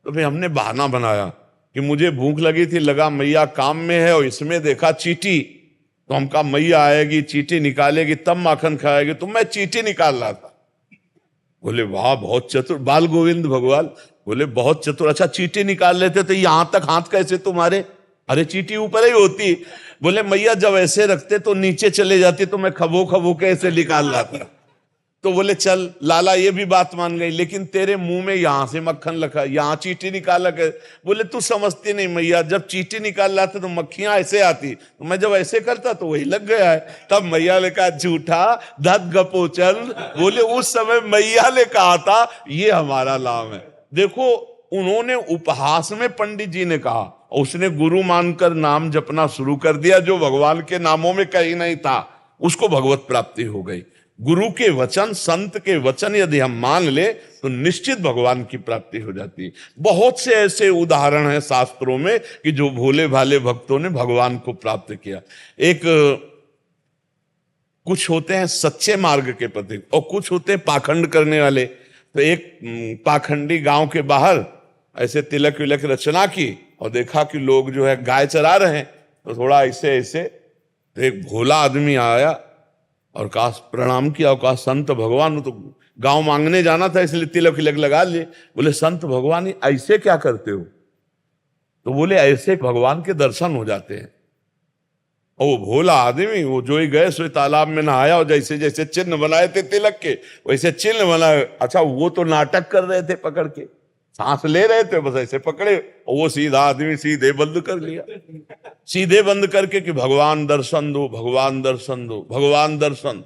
तो फिर हमने बहाना बनाया कि मुझे भूख लगी थी, लगा मैया काम में है, और इसमें देखा चींटी, तो हम कहा मैया आएगी चींटी निकालेगी तब माखन खाएगी, तो मैं चींटी निकाल रहा था। बोले वाह बहुत चतुर बाल गोविंद भगवान, बोले बहुत चतुर, अच्छा चींटी निकाल लेते तो यहां तक हाथ कैसे तुम्हारे? अरे चींटी ऊपर ही होती। बोले मैया जब ऐसे रखते तो नीचे चले जाती, तो मैं खबो खबो के ऐसे निकाल रहा था। तो बोले चल लाला ये भी बात मान गई, लेकिन तेरे मुंह में यहां से मक्खन लगा, यहां चींटी निकाला कर। बोले तू समझती नहीं मैया, जब चींटी निकाल लाते तो मक्खियां ऐसे आती, तो मैं जब ऐसे करता तो वही लग गया है। तब मैया ने कहा झूठा धत गपोचल, बोले उस समय मैया ने कहा था ये हमारा नाम है। देखो उन्होंने उपहास में पंडित जी ने कहा, उसने गुरु मानकर नाम जपना शुरू कर दिया, जो भगवान के नामों में कहीं नहीं था, उसको भगवत प्राप्ति हो गई। गुरु के वचन, संत के वचन यदि हम मान ले तो निश्चित भगवान की प्राप्ति हो जाती है। बहुत से ऐसे उदाहरण हैं शास्त्रों में कि जो भोले भाले भक्तों ने भगवान को प्राप्त किया। एक कुछ होते हैं सच्चे मार्ग के प्रति और कुछ होते हैं पाखंड करने वाले। तो एक पाखंडी गांव के बाहर ऐसे तिलक विलक रचना की और देखा कि लोग जो है गाय चरा रहे हैं, तो थोड़ा ऐसे ऐसे, तो एक भोला आदमी आया और कहा प्रणाम किया और कहा संत भगवान, तो गांव मांगने जाना था इसलिए तिलक विलक लगा लिए। बोले संत भगवान ऐसे क्या करते हो? तो बोले ऐसे भगवान के दर्शन हो जाते हैं। और वो भोला आदमी वो जो ही गए सो तालाब में नहाया और जैसे जैसे चिन्ह बनाए थे तिलक के वैसे चिन्ह बनाए। अच्छा वो तो नाटक कर रहे थे, पकड़ के सांस ले रहे थे, बस ऐसे पकड़े और वो सीधा आदमी सीधे बंद कर लिया, सीधे बंद करके कि भगवान दर्शन दो, भगवान दर्शन दो, भगवान दर्शन।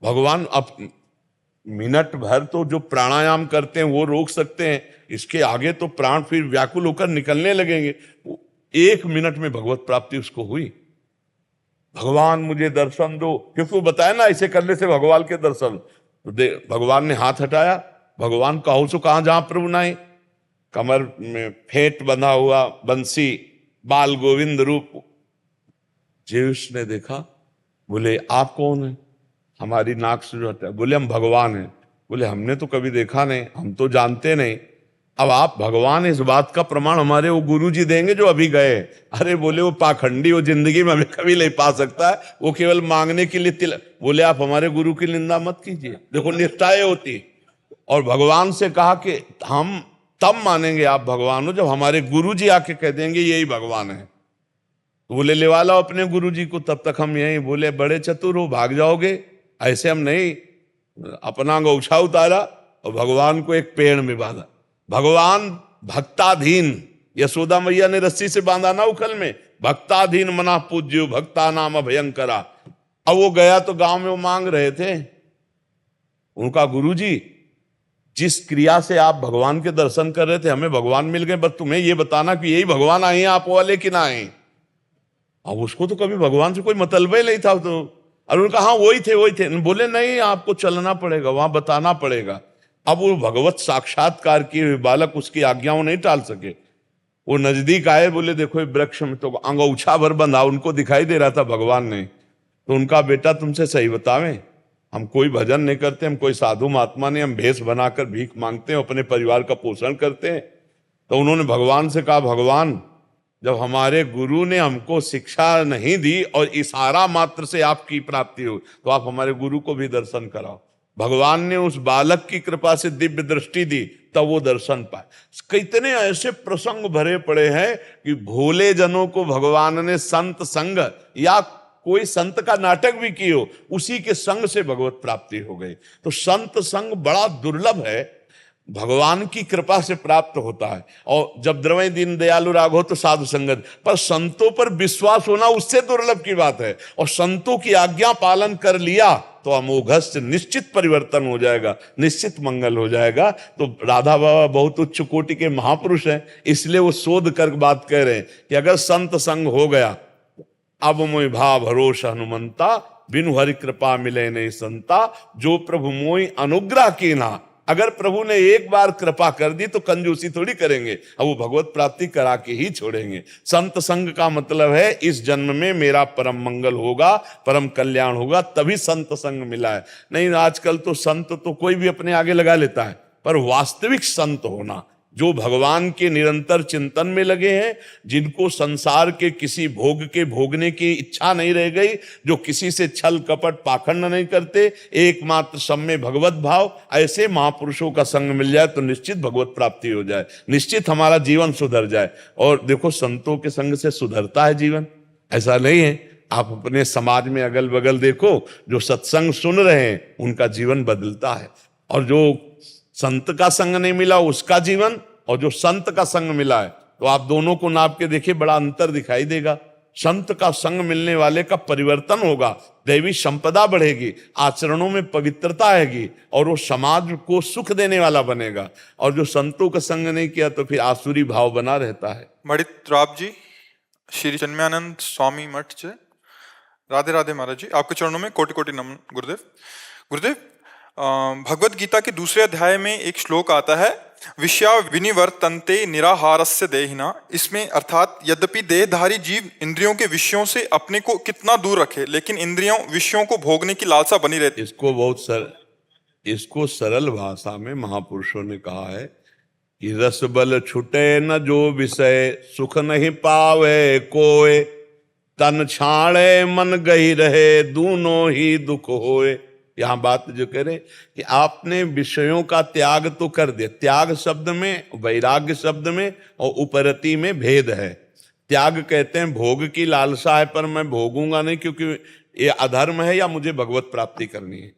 भगवान अब मिनट भर तो जो प्राणायाम करते हैं वो रोक सकते हैं, इसके आगे तो प्राण फिर व्याकुल होकर निकलने लगेंगे। 1 मिनट में भगवत प्राप्ति उसको हुई। भगवान मुझे दर्शन दो, क्योंकि वो बताया ना ऐसे करने से भगवान के दर्शन। तो भगवान ने हाथ हटाया, भगवान कहो सो कहां जहां प्रभु नाई, कमर में फेंट बंधा हुआ बंसी, बाल गोविंद रूप। जेउस ने देखा, बोले आप कौन है? हमारी नाक से जो हटा, बोले हम भगवान हैं। बोले हमने तो कभी देखा नहीं, हम तो जानते नहीं। अब आप भगवान, इस बात का प्रमाण हमारे वो गुरु जी देंगे जो अभी गए। अरे बोले वो पाखंडी, वो जिंदगी में हमें कभी नहीं पा सकता है, वो केवल मांगने के लिए तिलक। बोले आप हमारे गुरु की निंदा मत कीजिए, देखो निष्ठाएं होती। और भगवान से कहा कि हम तब मानेंगे आप भगवान हो जब हमारे गुरु जी आके कह देंगे यही भगवान है। तो बोले ले वाला अपने गुरु जी को, तब तक हम यही। बोले बड़े चतुर हो, भाग जाओगे, ऐसे हम नहीं। अपना गौछा उतारा और भगवान को एक पेड़ में बांधा। भगवान भक्ताधीन, यशोदा मैया ने रस्सी से बांधा ना उखल में, भक्ताधीन मना पूज्यो भक्ता नाम अभयंकरा। अब वो गया तो गांव में वो मांग रहे थे, उनका गुरुजी जिस क्रिया से आप भगवान के दर्शन कर रहे थे हमें भगवान मिल गए, बस तुम्हें ये बताना कि यही भगवान आए हैं आप वाले कि ना आए। अब उसको तो कभी भगवान से कोई मतलब ही नहीं था। तो और उन्होंने कहा हाँ वही थे वही थे। बोले नहीं आपको चलना पड़ेगा, वहां बताना पड़ेगा। अब वो भगवत साक्षात्कार किए हुए बालक उसकी आज्ञाओं नहीं टाल सके। वो नजदीक आए, बोले देखो ये वृक्ष में तो अंगोछा भर बंधा, उनको दिखाई दे रहा था भगवान ने। तो उनका बेटा तुमसे सही बतावें, हम कोई भजन नहीं करते, हम कोई साधु महात्मा नहीं, हम भेष बनाकर भीख मांगते हैं, अपने परिवार का पोषण करते हैं। तो उन्होंने भगवान से कहा, भगवान जब हमारे गुरु ने हमको शिक्षा नहीं दी और इशारा मात्र से आपकी प्राप्ति हो, तो आप हमारे गुरु को भी दर्शन कराओ। भगवान ने उस बालक की कृपा से दिव्य दृष्टि दी, तब वो दर्शन पाए। कितने ऐसे प्रसंग भरे पड़े हैं कि भोले जनों को भगवान ने संत संग या कोई संत का नाटक भी किए, उसी के संग से भगवत प्राप्ति हो गई। तो संत संग बड़ा दुर्लभ है, भगवान की कृपा से प्राप्त होता है। और जब द्रव्य दीन दयालु राग हो तो साधु संगत, पर संतों पर विश्वास होना उससे दुर्लभ की बात है। और संतों की आज्ञा पालन कर लिया तो अमोघस्य निश्चित परिवर्तन हो जाएगा, निश्चित मंगल हो जाएगा। तो राधा बाबा बहुत उच्च कोटि के महापुरुष हैं, इसलिए वो शोध कर बात कह रहे हैं कि अगर संत संग हो गया, अब मोहि भाव भरोस हनुमंता, बिनु हरि कृपा मिले नहीं संता, जो प्रभु मोहि अनुग्रह कीना। अगर प्रभु ने एक बार कृपा कर दी तो कंजूसी थोड़ी करेंगे, अब वो भगवत प्राप्ति करा के ही छोड़ेंगे। संत संग का मतलब है इस जन्म में मेरा परम मंगल होगा, परम कल्याण होगा, तभी संत संग मिला है। नहीं आजकल तो संत तो कोई भी अपने आगे लगा लेता है, पर वास्तविक संत होना जो भगवान के निरंतर चिंतन में लगे हैं, जिनको संसार के किसी भोग के भोगने की इच्छा नहीं रह गई, जो किसी से छल कपट पाखंड नहीं करते, एकमात्र सब में भगवत भाव, ऐसे महापुरुषों का संग मिल जाए तो निश्चित भगवत प्राप्ति हो जाए, निश्चित हमारा जीवन सुधर जाए। और देखो संतों के संग से सुधरता है जीवन, ऐसा नहीं है। आप अपने समाज में अगल बगल देखो, जो सत्संग सुन रहे हैं उनका जीवन बदलता है, और जो संत का संग नहीं मिला उसका जीवन, और जो संत का संग मिला है, तो आप दोनों को नाप के देखिए, बड़ा अंतर दिखाई देगा। संत का संग मिलने वाले का परिवर्तन होगा, दैवी संपदा बढ़ेगी, आचरणों में पवित्रता आएगी, और वो समाज को सुख देने वाला बनेगा। और जो संतों का संग नहीं किया तो फिर आसुरी भाव बना रहता है। मणित राव जी, श्री चिन्मयानंद स्वामी मठ से, राधे राधे महाराज जी, आपके चरणों में कोटि कोटि नमन गुरुदेव। गुरुदेव, भगवत गीता के दूसरे अध्याय में एक श्लोक आता है, विषया विनिवर्तन्ते निराहारस्य देहिना। इसमें अर्थात यद्यपि देहधारी जीव इंद्रियों के विषयों से अपने को कितना दूर रखे, लेकिन इंद्रियों विषयों को भोगने की लालसा बनी रहती। इसको सरल भाषा में महापुरुषों ने कहा है कि रस बल छुटे न जो विषय, सुख नहीं पावे कोय, तन छाड़े मन गही रहे, दूनों ही दुख होए। यहां बात जो कह रहे कि आपने विषयों का त्याग तो कर दिया। त्याग शब्द में, वैराग्य शब्द में और उपरति में भेद है। त्याग कहते हैं भोग की लालसा है, पर मैं भोगूंगा नहीं क्योंकि ये अधर्म है या मुझे भगवत प्राप्ति करनी है।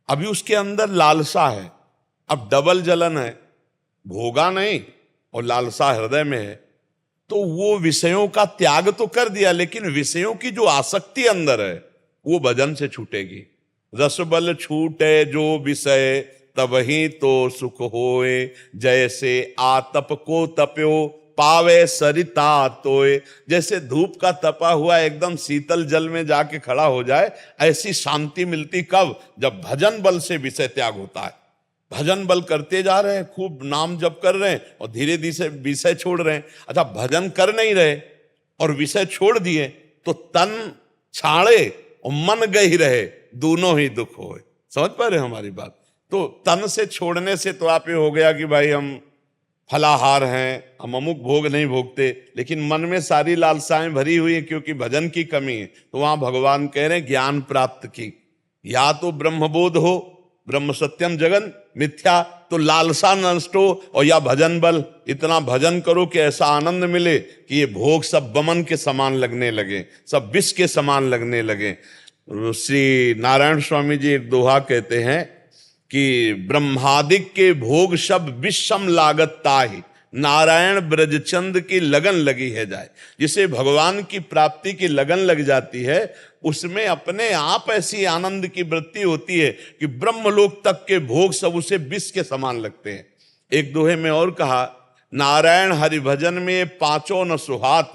अभी उसके अंदर लालसा है, अब डबल जलन है, भोगा नहीं और लालसा हृदय में है, तो वो विषयों का त्याग तो कर दिया, लेकिन विषयों की जो आसक्ति अंदर है वो भजन से छूटेगी। रस बल छूटे जो विषय, तब ही तो सुख होए, जैसे आतप को तप्यो, पावे सरिता तोए। जैसे धूप का तपा हुआ एकदम शीतल जल में जाके खड़ा हो जाए, ऐसी शांति मिलती कब? जब भजन बल से विषय त्याग होता है। भजन बल करते जा रहे हैं, खूब नाम जप कर रहे हैं और धीरे धीरे विषय छोड़ रहे हैं। अच्छा, भजन कर नहीं रहे और विषय छोड़ दिए तो तन छाड़े और मन गही रहे, दोनों ही दुख होए। समझ पा रहे हमारी बात? तो तन से छोड़ने से तो आप ये हो गया कि भाई हम फलाहार हैं, हम अमुक भोग नहीं भोगते, लेकिन मन में सारी लालसाएं भरी हुई है क्योंकि भजन की कमी है। तो वहां भगवान कह रहे हैं ज्ञान प्राप्त की, या तो ब्रह्मबोध हो, ब्रह्म सत्यम जगन मिथ्या, तो लालसा नष्ट हो, और या भजन बल, इतना भजन करो कि ऐसा आनंद मिले कि ये भोग सब बमन के समान लगने लगे, सब विष के समान लगने लगे। श्री नारायण स्वामी जी एक दोहा कहते हैं कि ब्रह्मादिक के भोग सब विषम लागत ताहि, नारायण ब्रजचंद की लगन लगी है जाए। जिसे भगवान की प्राप्ति की लगन लग जाती है, उसमें अपने आप ऐसी आनंद की वृत्ति होती है कि ब्रह्मलोक तक के भोग सब उसे विष के समान लगते हैं। एक दोहे में और कहा, नारायण हरि भजन में पांचों न सुहात,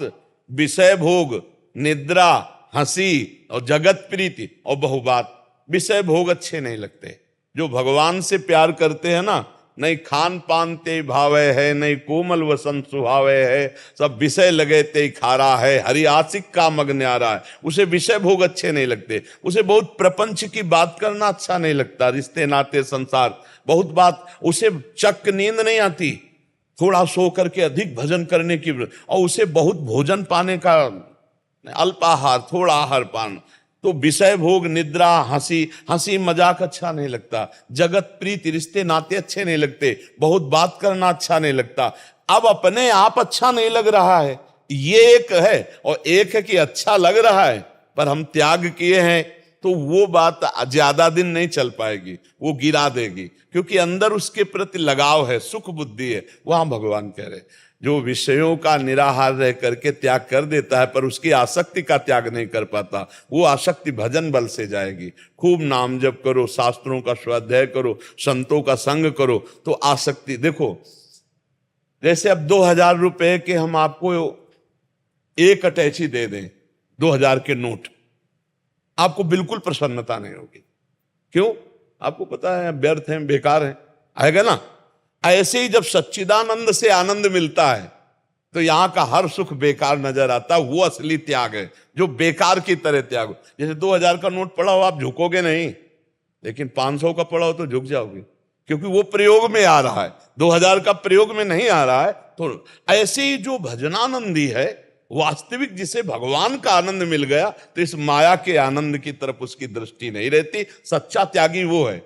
विषय भोग, निद्रा, हंसी और जगत प्रीति और बहुबात। विषय भोग अच्छे नहीं लगते। जो भगवान से प्यार करते हैं ना, नहीं खान पान ते भावे है, नहीं कोमल वसन सुहावे है, सब विषय लगे ते खारा है, हरि आशिक का मग न्यारा है। उसे विषय भोग अच्छे नहीं लगते, उसे बहुत प्रपंच की बात करना अच्छा नहीं लगता, रिश्ते नाते संसार बहुत बात, उसे चक नींद नहीं आती, थोड़ा सो करके अधिक भजन करने की, और उसे बहुत भोजन पाने का, अल्पाहार थोड़ा आहार पान, तो विषय भोग निद्रा हंसी हंसी मजाक अच्छा नहीं लगता, जगत प्रीति रिश्ते नाते अच्छे नहीं लगते, बहुत बात करना अच्छा नहीं लगता। अब अपने आप अच्छा नहीं लग रहा है, ये एक है, और एक है कि अच्छा लग रहा है पर हम त्याग किए हैं, तो वो बात ज्यादा दिन नहीं चल पाएगी, वो गिरा देगी, क्योंकि अंदर उसके प्रति लगाव है, सुख बुद्धि है। वहां भगवान कह रहे जो विषयों का निराहार रह करके त्याग कर देता है पर उसकी आसक्ति का त्याग नहीं कर पाता, वो आसक्ति भजन बल से जाएगी। खूब नाम जप करो, शास्त्रों का स्वाध्याय करो, संतों का संग करो, तो आसक्ति देखो, जैसे अब 2000 रुपए के हम आपको एक अटैची दे दें, 2000 के नोट, आपको बिल्कुल प्रसन्नता नहीं होगी। क्यों? आपको पता है व्यर्थ है, बेकार है, आएगा ना। ऐसे ही जब सच्चिदानंद से आनंद मिलता है तो यहां का हर सुख बेकार नजर आता, वो असली त्याग है जो बेकार की तरह त्याग। जैसे 2000 का नोट पड़ा हो, आप झुकोगे नहीं, लेकिन 500 का पड़ा हो तो झुक जाओगे, क्योंकि वो प्रयोग में आ रहा है, 2000 का प्रयोग में नहीं आ रहा है। तो ऐसे ही जो भजनानंदी है, वास्तविक जिसे भगवान का आनंद मिल गया, तो इस माया के आनंद की तरफ उसकी दृष्टि नहीं रहती। सच्चा त्यागी वो है,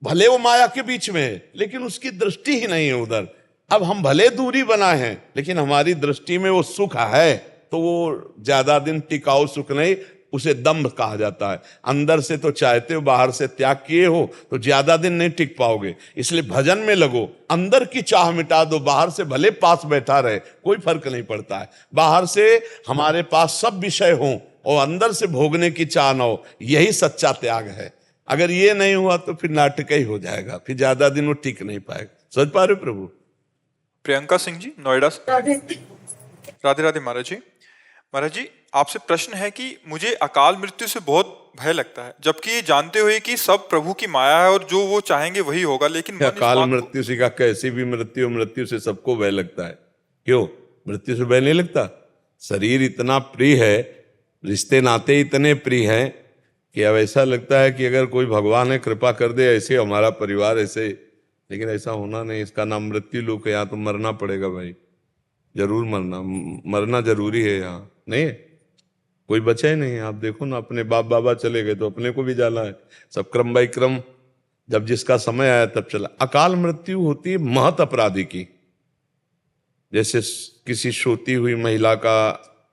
भले वो माया के बीच में है लेकिन उसकी दृष्टि ही नहीं है उधर। अब हम भले दूरी बनाए हैं लेकिन हमारी दृष्टि में वो सुख है, तो वो ज्यादा दिन टिकाऊ सुख नहीं, उसे दम्भ कहा जाता है। अंदर से तो चाहते हो, बाहर से त्याग किए हो तो ज्यादा दिन नहीं टिक पाओगे, इसलिए भजन में लगो। अंदर की चाह मिटा दो, बाहर से भले पास बैठा रहे कोई फर्क नहीं पड़ता है। बाहर से हमारे पास सब विषय हो और अंदर से भोगने की चाह न हो, यही सच्चा त्याग है। अगर ये नहीं हुआ तो फिर नाटक ही हो जाएगा, फिर ज्यादा दिन वो टिक नहीं पाएगा। समझ पा रहे हो प्रभु? प्रियंका सिंह जी, नोएडा से। राधे राधे महाराज जी। महाराज जी, आपसे प्रश्न है कि मुझे अकाल मृत्यु से बहुत भय लगता है, जबकि ये जानते हुए कि सब प्रभु की माया है और जो वो चाहेंगे वही होगा, लेकिन अकाल मृत्यु से का, कैसी भी मृत्यु, मृत्यु से सबको भय लगता है। क्यों? मृत्यु से भय नहीं लगता? शरीर इतना प्रिय है, रिश्ते नाते इतने प्रिय हैं कि अब ऐसा लगता है कि अगर कोई भगवान है कृपा कर दे, ऐसे हमारा परिवार ऐसे, लेकिन ऐसा होना नहीं। इसका नाम मृत्यु लोक है, यहाँ तो मरना पड़ेगा भाई, जरूर मरना जरूरी है। यहाँ नहीं कोई बचा ही नहीं। आप देखो ना, अपने बाप बाबा चले गए तो अपने को भी जाना है, सब क्रम बाई क्रम, जब जिसका समय आया तब चला। अकाल मृत्यु होती है महत अपराधी की, जैसे किसी सोती हुई महिला का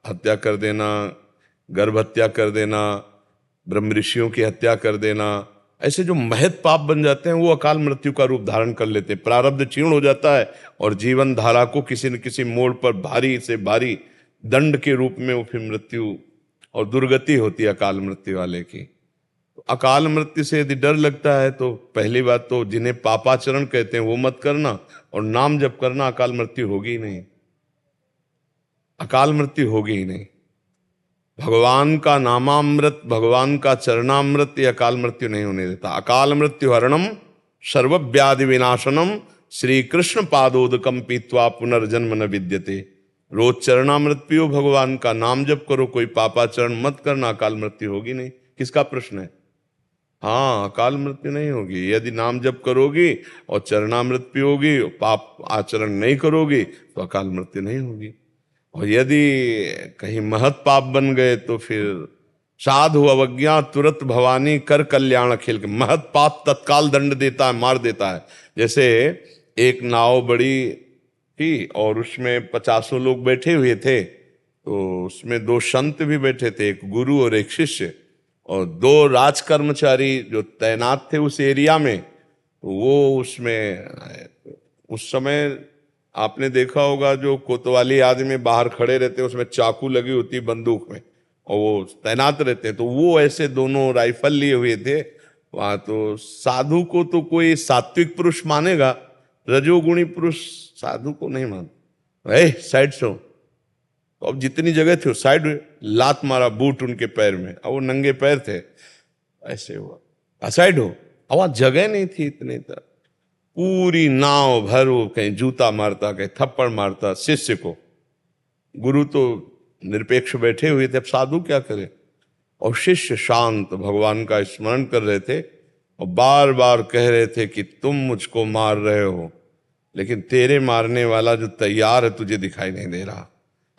हत्या कर देना, गर्भ हत्या कर देना, ब्रह्म ऋषियों की हत्या कर देना, ऐसे जो महत पाप बन जाते हैं वो अकाल मृत्यु का रूप धारण कर लेते हैं। प्रारब्ध क्षीण हो जाता है और जीवन धारा को किसी न किसी मोड़ पर भारी से भारी दंड के रूप में वो फिर मृत्यु और दुर्गति होती है अकाल मृत्यु वाले की। तो अकाल मृत्यु से यदि डर लगता है तो पहली बात तो जिन्हें पापाचरण कहते हैं वो मत करना, और नाम जप करना, अकाल मृत्यु होगी ही नहीं, अकाल मृत्यु होगी ही नहीं। भगवान का नामामृत, भगवान का चरणामृत, ये अकाल मृत्यु नहीं होने देता। अकाल मृत्यु हरणम सर्वव्याधि विनाशनम श्री कृष्ण पादोदकम पीत्वा पुनर्जन्म न विद्यते। रोज चरणामृत पियो, भगवान का नाम जप करो, कोई पापाचरण मत करना, अकाल मृत्यु होगी नहीं। किसका प्रश्न है? हाँ, अकाल मृत्यु नहीं होगी यदि नाम जप करोगी और चरणामृत पियोगी, पाप आचरण नहीं करोगी तो अकाल मृत्यु नहीं होगी। और यदि कहीं महत पाप बन गए तो फिर साधु अवज्ञा तुरंत भवानी कर कल्याण अखिल के। महत पाप तत्काल दंड देता है, मार देता है। जैसे एक नाव बड़ी थी और उसमें 50 लोग बैठे हुए थे, तो उसमें 2 संत भी बैठे थे, एक गुरु और एक शिष्य, और 2 राज कर्मचारी जो तैनात थे उस एरिया में। वो उसमें उस समय आपने देखा होगा जो कोतवाली आदमी बाहर खड़े रहते हैं, उसमें चाकू लगी होती बंदूक में, और वो तैनात रहते हैं। तो वो ऐसे दोनों राइफल लिए हुए थे वहां। तो साधु को तो कोई सात्विक पुरुष मानेगा, रजोगुणी पुरुष साधु को नहीं मानता। साइड से, तो अब जितनी जगह थी साइड, लात मारा बूट उनके पैर में, और वो नंगे पैर थे, ऐसे हुआ साइड हो। अब वहां जगह नहीं थी इतनी तरह, पूरी नाव भर वो कहीं जूता मारता, कहीं थप्पड़ मारता शिष्य को। गुरु तो निरपेक्ष बैठे हुए थे, अब साधु क्या करे। और शिष्य शांत भगवान का स्मरण कर रहे थे और बार बार कह रहे थे कि तुम मुझको मार रहे हो, लेकिन तेरे मारने वाला जो तैयार है तुझे दिखाई नहीं दे रहा।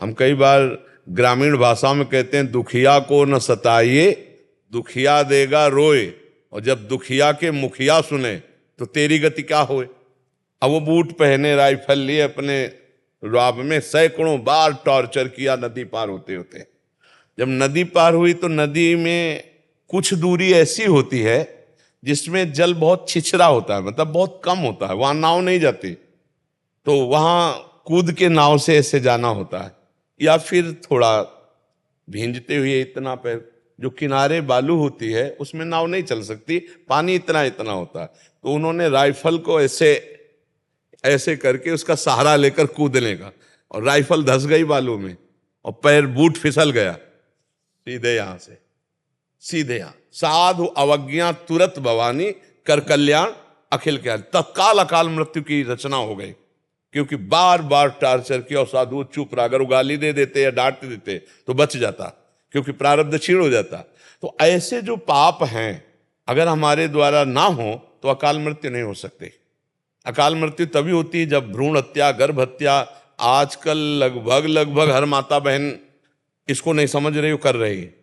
हम कई बार ग्रामीण भाषा में कहते हैं दुखिया को न सताइए, दुखिया देगा रोए। और जब दुखिया के मुखिया सुने तो तेरी गति क्या होए। अब वो बूट पहने, राइफल लिए, अपने राब में सैकड़ों बार टॉर्चर किया नदी पार होते होते। जब नदी पार हुई तो नदी में कुछ दूरी ऐसी होती है जिसमें जल बहुत छिछरा होता है, मतलब बहुत कम होता है, वहां नाव नहीं जाती, तो वहां कूद के नाव से ऐसे जाना होता है, या फिर थोड़ा भींजते हुए इतना पैर, जो किनारे बालू होती है उसमें नाव नहीं चल सकती, पानी इतना इतना होता है। तो उन्होंने राइफल को ऐसे ऐसे करके उसका सहारा लेकर कूदने का, और राइफल धंस गई बालू में और पैर बूट फिसल गया, सीधे यहां से सीधे यहां। साधु अवज्ञा तुरंत भवानी कर कल्याण अखिल के, तत्काल अकाल मृत्यु की रचना हो गई, क्योंकि बार बार टार्चर किया और साधु चुप रहा। अगर वो गाली दे देते या डांट देते तो बच जाता, क्योंकि प्रारब्ध क्षीण हो जाता। तो ऐसे जो पाप हैं अगर हमारे द्वारा ना हो तो अकाल मृत्यु नहीं हो सकती। अकाल मृत्यु तभी होती है जब भ्रूण हत्या, गर्भ हत्या, आजकल लगभग हर माता बहन इसको नहीं समझ रही हो, कर रही है।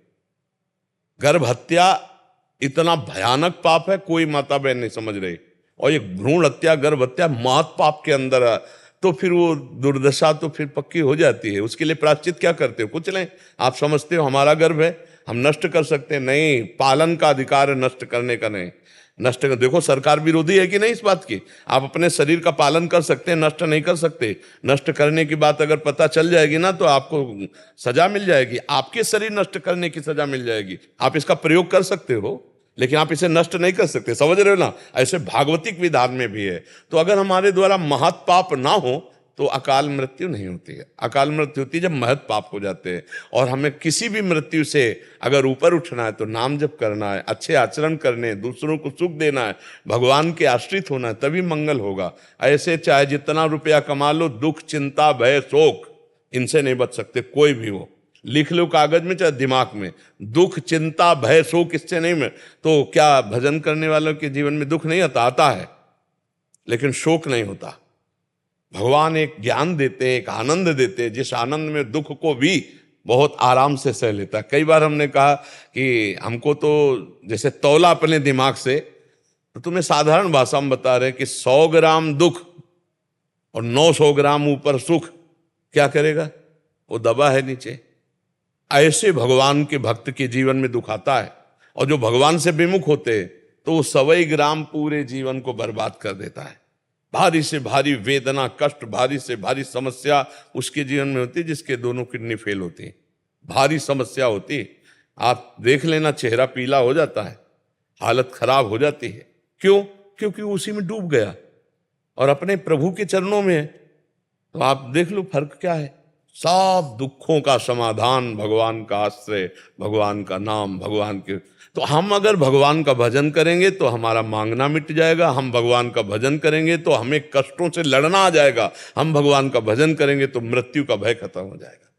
गर्भ हत्या इतना भयानक पाप है, कोई माता बहन नहीं समझ रही, और एक भ्रूण हत्या, गर्भ हत्या महत पाप के अंदर है। तो फिर वो दुर्दशा तो फिर पक्की हो जाती है। उसके लिए प्रायश्चित क्या करते हो? कुछ नहीं। आप समझते हो हमारा गर्भ है, हम नष्ट कर सकते हैं? नहीं, पालन का अधिकार है, नष्ट करने का नहीं। नष्ट कर, देखो सरकार विरोधी है कि नहीं इस बात की? आप अपने शरीर का पालन कर सकते हैं, नष्ट नहीं कर सकते। नष्ट करने की बात अगर पता चल जाएगी ना तो आपको सजा मिल जाएगी, आपके शरीर नष्ट करने की सजा मिल जाएगी। आप इसका प्रयोग कर सकते हो लेकिन आप इसे नष्ट नहीं कर सकते, समझ रहे हो ना? ऐसे भागवतिक विधान में भी है। तो अगर हमारे द्वारा महत पाप ना हो तो अकाल मृत्यु नहीं होती है। अकाल मृत्यु होती है जब महत पाप हो जाते हैं। और हमें किसी भी मृत्यु से अगर ऊपर उठना है तो नाम जप करना है, अच्छे आचरण करने हैं, दूसरों को सुख देना है, भगवान के आश्रित होना है, तभी मंगल होगा। ऐसे चाहे जितना रुपया कमा लो, दुख चिंता भय शोक इनसे नहीं बच सकते कोई भी हो। लिख लो कागज में चाहे दिमाग में, दुख चिंता भय शोक इससे नहीं में। तो क्या भजन करने वालों के जीवन में दुख नहीं आता? आता है, लेकिन शोक नहीं होता। भगवान एक ज्ञान देते हैं, एक आनंद देते हैं, जिस आनंद में दुख को भी बहुत आराम से सह लेता है। कई बार हमने कहा कि हमको तो जैसे तौला अपने दिमाग से, तो तुम्हें साधारण भाषा में बता रहे हैं कि 100 ग्राम दुख और 900 ग्राम ऊपर सुख, क्या करेगा? वो दबा है नीचे। ऐसे भगवान के भक्त के जीवन में दुख आता है, और जो भगवान से विमुख होते हैं तो वो 100 ग्राम पूरे जीवन को बर्बाद कर देता है। भारी से भारी वेदना, कष्ट, भारी से भारी समस्या उसके जीवन में होती है जिसके दोनों किडनी फेल होती है। भारी समस्या होती है, आप देख लेना, चेहरा पीला हो जाता है, हालत खराब हो जाती है। क्यों? क्योंकि वो उसी में डूब गया और अपने प्रभु के चरणों में है। तो आप देख लो फर्क क्या है। सब दुखों का समाधान भगवान का आश्रय, भगवान का नाम, भगवान के। तो हम अगर भगवान का भजन करेंगे तो हमारा मांगना मिट जाएगा। हम भगवान का भजन करेंगे तो हमें कष्टों से लड़ना आ जाएगा। हम भगवान का भजन करेंगे तो मृत्यु का भय खत्म हो जाएगा।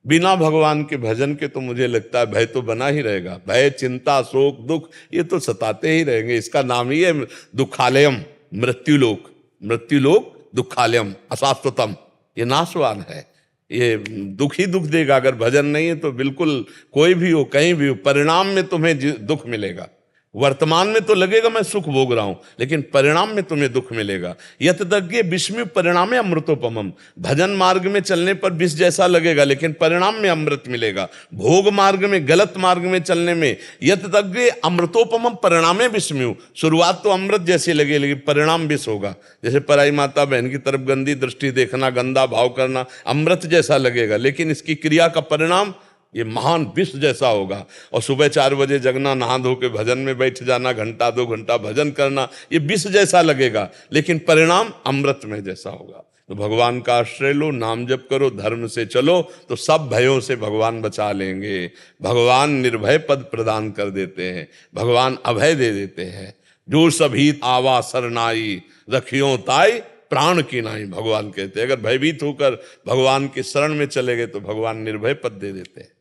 बिना भगवान के भजन के तो मुझे लगता है भय तो बना ही रहेगा। भय चिंता शोक दुख ये तो सताते ही रहेंगे। इसका नाम ही है दुखालयम, मृत्युलोक। मृत्युलोक दुखालयम अशाश्वतम, ये नाशवान है, ये दुख ही दुख देगा। अगर भजन नहीं है तो बिल्कुल कोई भी हो, कहीं भी हो, परिणाम में तुम्हें दुख मिलेगा। वर्तमान में तो लगेगा मैं सुख भोग रहा हूं, लेकिन परिणाम में तुम्हें दुख मिलेगा। यतदग्गे विस्मय परिणामे अमृतोपमम। भजन मार्ग में चलने पर विष जैसा लगेगा, लेकिन परिणाम में अमृत मिलेगा। भोग मार्ग में, गलत मार्ग में चलने में यतदग्गे अमृतोपमम परिणामे विस्मय। शुरुआत तो अमृत जैसी लगे, लेकिन परिणाम विष होगा। जैसे पराई माता बहन की तरफ गंदी दृष्टि देखना, गंदा भाव करना अमृत जैसा लगेगा, लेकिन इसकी क्रिया का परिणाम ये महान विष जैसा होगा। और सुबह 4 बजे जगना, नहा धो के भजन में बैठ जाना, घंटा 2 घंटा भजन करना, ये विष जैसा लगेगा, लेकिन परिणाम अमृत में जैसा होगा। तो भगवान का आश्रय लो, नाम जप करो, धर्म से चलो, तो सब भयों से भगवान बचा लेंगे। भगवान निर्भय पद प्रदान कर देते हैं, भगवान अभय दे देते हैं। जो सभी आवा सरनाई, रखियो ताई प्राण की नाई। भगवान कहते हैं अगर भयभीत होकर भगवान की शरण में चले गए तो भगवान निर्भय पद दे देते हैं।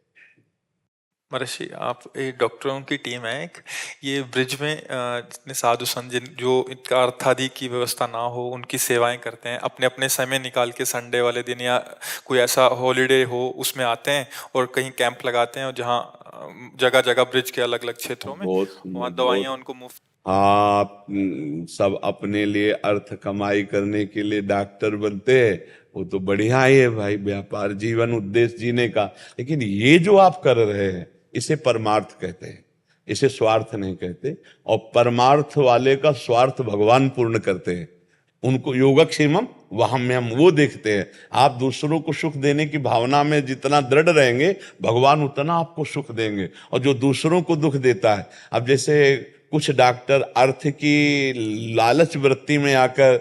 महर्षि, आप एक डॉक्टरों की टीम है एक, ये ब्रिज में जितने साधु संत जो इनका अर्थादि की व्यवस्था ना हो उनकी सेवाएं करते हैं, अपने अपने समय निकाल के संडे वाले दिन या कोई ऐसा हॉलीडे हो उसमें आते हैं और कहीं कैंप लगाते हैं, और जहाँ जगह जगह ब्रिज के अलग अलग क्षेत्रों में वहाँ दवाइयाँ उनको मुफ्त। हाँ, आप सब अपने लिए अर्थ कमाई करने के लिए डॉक्टर बनते हैं, वो तो बढ़िया ही है भाई, व्यापार जीवन उद्देश्य जीने का। लेकिन ये जो आप कर रहे हैं इसे परमार्थ कहते हैं, इसे स्वार्थ नहीं कहते। और परमार्थ वाले का स्वार्थ भगवान पूर्ण करते हैं। उनको योगक्षेमम वहाम्यम वो देखते हैं। आप दूसरों को सुख देने की भावना में जितना दृढ़ रहेंगे भगवान उतना आपको सुख देंगे। और जो दूसरों को दुख देता है, अब जैसे कुछ डॉक्टर अर्थ की लालच वृत्ति में आकर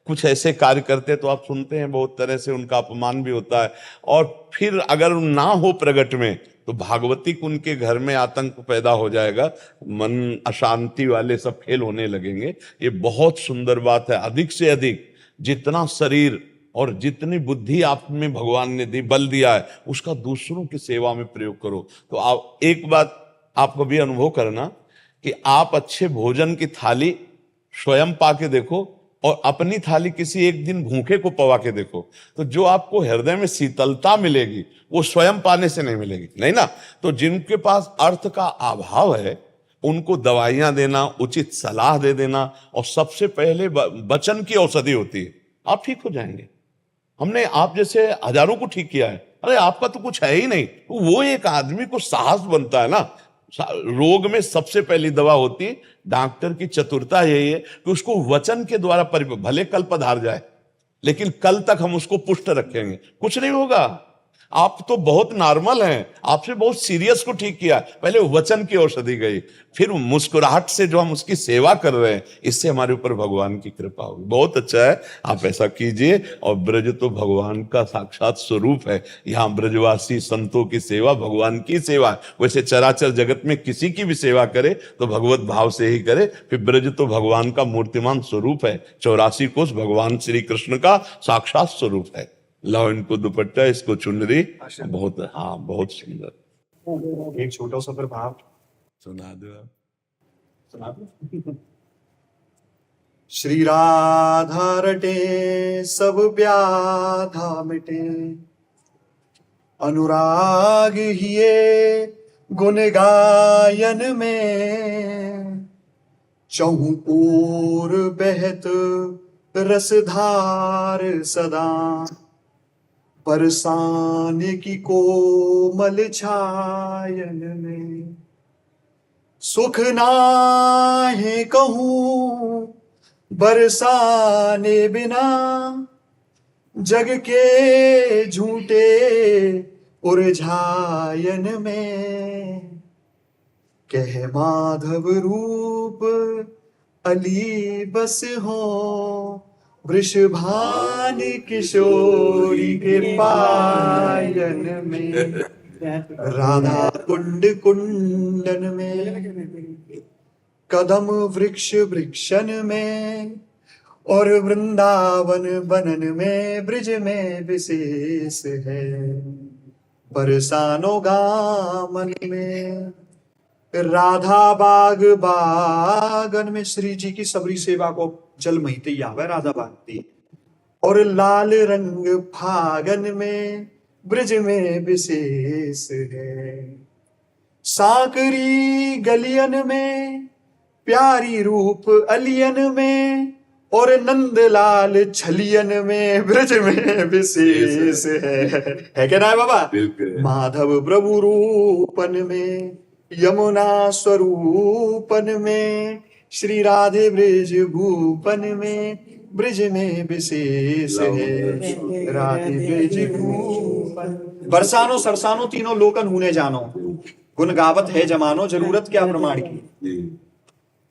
कुछ ऐसे कार्य करते तो आप सुनते हैं बहुत तरह से उनका अपमान भी होता है। और फिर अगर ना हो प्रगट में तो भागवतिक उनके घर में आतंक पैदा हो जाएगा, मन अशांति वाले सब खेल होने लगेंगे। ये बहुत सुंदर बात है। अधिक से अधिक जितना शरीर और जितनी बुद्धि आप में भगवान ने दी, बल दिया है, उसका दूसरों की सेवा में प्रयोग करो। तो आप एक बात आप कभी अनुभव करना कि आप अच्छे भोजन की थाली स्वयं पा के देखो और अपनी थाली किसी एक दिन भूखे को पवा के देखो, तो जो आपको हृदय में शीतलता मिलेगी वो स्वयं पाने से नहीं मिलेगी, नहीं ना। तो जिनके पास अर्थ का अभाव है उनको दवाइयां देना, उचित सलाह दे देना, और सबसे पहले वचन की औषधि होती है, आप ठीक हो जाएंगे। हमने आप जैसे हजारों को ठीक किया है, अरे आपका तो कुछ है ही नहीं, वो एक आदमी को साहस बनता है ना। रोग में सबसे पहली दवा होती है, डॉक्टर की चतुरता यही है कि उसको वचन के द्वारा भले कल पधार जाए लेकिन कल तक हम उसको पुष्ट रखेंगे, कुछ नहीं होगा। आप तो बहुत नॉर्मल हैं, आपसे बहुत सीरियस को ठीक किया, पहले वचन की औषधि गई, फिर मुस्कुराहट से जो हम उसकी सेवा कर रहे हैं, इससे हमारे ऊपर भगवान की कृपा होगी। बहुत अच्छा है, आप ऐसा कीजिए। और ब्रज तो भगवान का साक्षात स्वरूप है, यहाँ ब्रजवासी संतों की सेवा भगवान की सेवा है। वैसे चराचर जगत में किसी की भी सेवा करे तो भगवत भाव से ही करे। फिर ब्रज तो भगवान का मूर्तिमान स्वरूप है, 84 कोस भगवान श्री कृष्ण का साक्षात स्वरूप है। लाओ इनको दुपट्टा, इसको चुनरी, बहुत हाँ बहुत सुंदर। एक छोटा सा फिर भाव सुना दो आप। सुना दो। श्री राधा रटे सब व्याधा मिटे, अनुराग हिये गुण गायन में, चहु ओर बहत रसधार सदा, बरसाने की कोमल छायन में। सुख नाहे कहूं बरसाने बिना, जग के झूठे उलझायन में। कह माधव रूप अली बस हो, वृषभान किशोरी के पायन में। राधा कुंड कुंडन में, कदम वृक्ष वृक्षन में, और वृंदावन बनन में ब्रिज में विशेष है। बरसानो गामन में, राधा बाग बागन में। श्री जी की सबरी सेवा को जल महिते आवे राधा बागती। और लाल रंग फागन में ब्रिज में विशेष है। साकरी गलियन में, प्यारी रूप अलियन में, और नंदलाल छलियन में ब्रिज में विशेष है क्या ना है बाबा? माधव प्रभु रूपन में, यमुना स्वरूपन में, श्री राधे ब्रिज भूपन में ब्रिज में विशेष है। राधे ब्रिज भूपन। बरसानो सरसानो तीनों लोकन हुने जानो, गुण गावत है जमानो, जरूरत क्या प्रमाण की।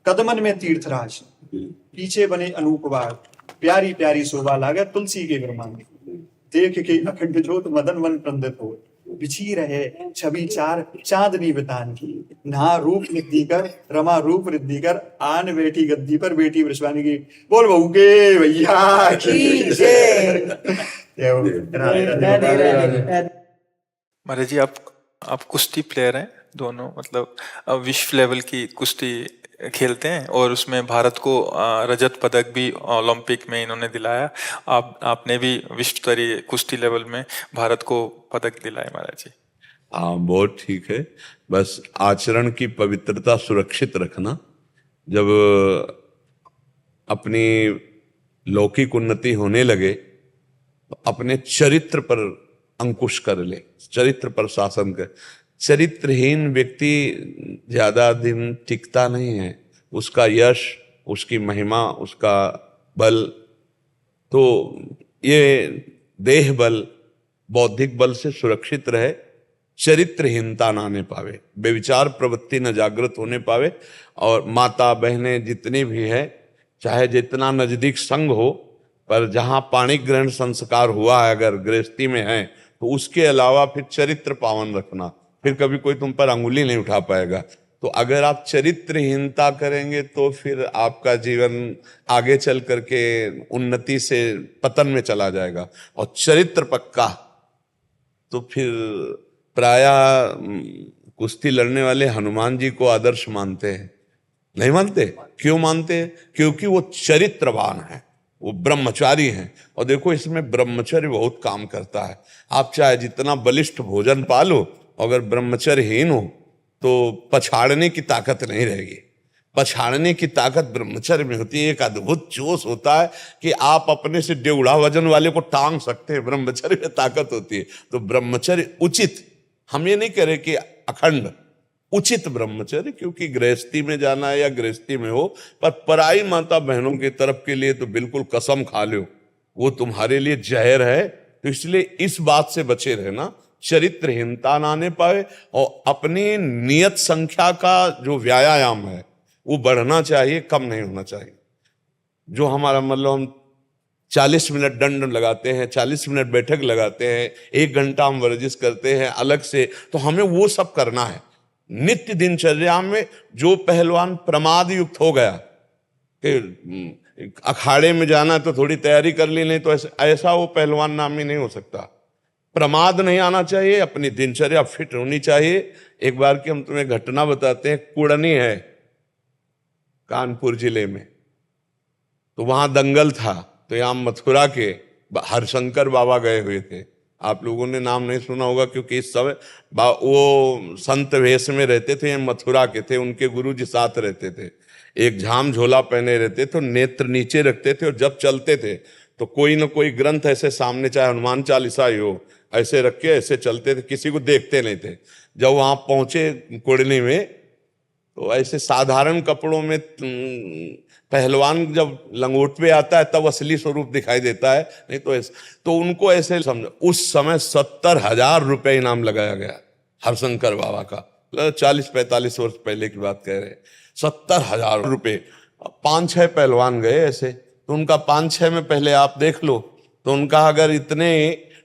कदमन में तीर्थराज, पीछे बने अनूपवार, प्यारी प्यारी शोभा लागे तुलसी के विरमान। देख के अखंड ज्योत मदन मन प्रंदित हो, बिछी रहे छवि चार चांदनी बितान की, नहा रूप निधि कर रमा रूप रिद्धि कर, आन बैठी गद्दी पर बेटी वृषवानी की। बोल बहू के भैया की जय। जय हो। महाराज जी आप कुश्ती प्लेयर हैं दोनों, मतलब विश्व लेवल की कुश्ती खेलते हैं और उसमें भारत को रजत पदक भी ओलंपिक में इन्होंने दिलाया। आपने भी विश्व स्तरीय कुश्ती लेवल में भारत को पदक दिलाया महाराज जी। हाँ, बहुत ठीक है। बस आचरण की पवित्रता सुरक्षित रखना। जब अपनी लौकिक उन्नति होने लगे तो अपने चरित्र पर अंकुश कर ले, चरित्र पर शासन कर। चरित्रहीन व्यक्ति ज्यादा दिन टिकता नहीं है। उसका यश, उसकी महिमा, उसका बल, तो ये देह बल, बौद्धिक बल से सुरक्षित रहे, चरित्रहीनता ना आने पावे, बेविचार प्रवृत्ति न जागृत होने पावे। और माता बहनें जितनी भी है, चाहे जितना नजदीक संग हो, पर जहां पाणिक ग्रहण संस्कार हुआ है अगर गृहस्थी में है, तो उसके अलावा फिर चरित्र पावन रखना, फिर कभी कोई तुम पर अंगुली नहीं उठा पाएगा। तो अगर आप चरित्रहीनता करेंगे तो फिर आपका जीवन आगे चल करके उन्नति से पतन में चला जाएगा। और चरित्र पक्का तो फिर प्रायः कुश्ती लड़ने वाले हनुमान जी को आदर्श मानते हैं। नहीं मानते? क्यों मानते हैं? क्योंकि वो चरित्रवान है, वो ब्रह्मचारी हैं। और देखो, इसमें ब्रह्मचर्य बहुत काम करता है। आप चाहे जितना बलिष्ठ भोजन पालो, अगर ब्रह्मचर्यहीन हो तो पछाड़ने की ताकत नहीं रहेगी। पछाड़ने की ताकत ब्रह्मचर्य में होती है। एक अद्भुत जोश होता है कि आप अपने से डेढ़ा वजन वाले को टांग सकते हैं, ब्रह्मचर्य में ताकत होती है। तो ब्रह्मचर्य उचित, हम ये नहीं कह रहे कि अखंड, उचित ब्रह्मचर्य, क्योंकि गृहस्थी में जाना है या गृहस्थी में हो, पर पराई माता बहनों की तरफ के लिए तो बिल्कुल कसम खा लो, वो तुम्हारे लिए जहर है। तो इसलिए इस बात से बचे रहना, चरित्रहीनता ना आने पाए। और अपनी नियत संख्या का जो व्यायाम है वो बढ़ना चाहिए, कम नहीं होना चाहिए। जो हमारा मतलब हम 40 मिनट दंड लगाते हैं, 40 मिनट बैठक लगाते हैं, 1 घंटा हम वर्जिश करते हैं अलग से, तो हमें वो सब करना है। नित्य दिनचर्या में जो पहलवान प्रमाद युक्त हो गया कि अखाड़े में जाना तो थोड़ी तैयारी कर ली, नहीं तो ऐसा वो पहलवान नामी नहीं हो सकता। प्रमाद नहीं आना चाहिए, अपनी दिनचर्या फिट होनी चाहिए। एक बार की हम तुम्हें घटना बताते हैं। कुड़नी है कानपुर जिले में, तो वहां दंगल था, तो यहाँ मथुरा के हरशंकर बाबा गए हुए थे। आप लोगों ने नाम नहीं सुना होगा, क्योंकि इस समय वो संत वेश में रहते थे, मथुरा के थे, उनके गुरु जी साथ रहते थे। एक झाम झोला पहने रहते थे, नेत्र नीचे रखते थे, और जब चलते थे तो कोई न कोई ग्रंथ ऐसे सामने, चाहे हनुमान चालीसा ही हो, ऐसे रख के ऐसे चलते थे, किसी को देखते नहीं थे। जब वहां पहुंचे कुड़नी में, तो ऐसे साधारण कपड़ों में पहलवान जब लंगोट पे आता है तब असली स्वरूप दिखाई देता है, नहीं तो ऐसे। तो उनको ऐसे समझो, उस समय 70,000 रुपए इनाम लगाया गया हरशंकर बाबा का। 40-45 वर्ष पहले की बात कह रहे हैं। 70,000 रुपए। 5-6 पहलवान गए ऐसे, तो उनका 5-6 में पहले आप देख लो, तो उनका अगर इतने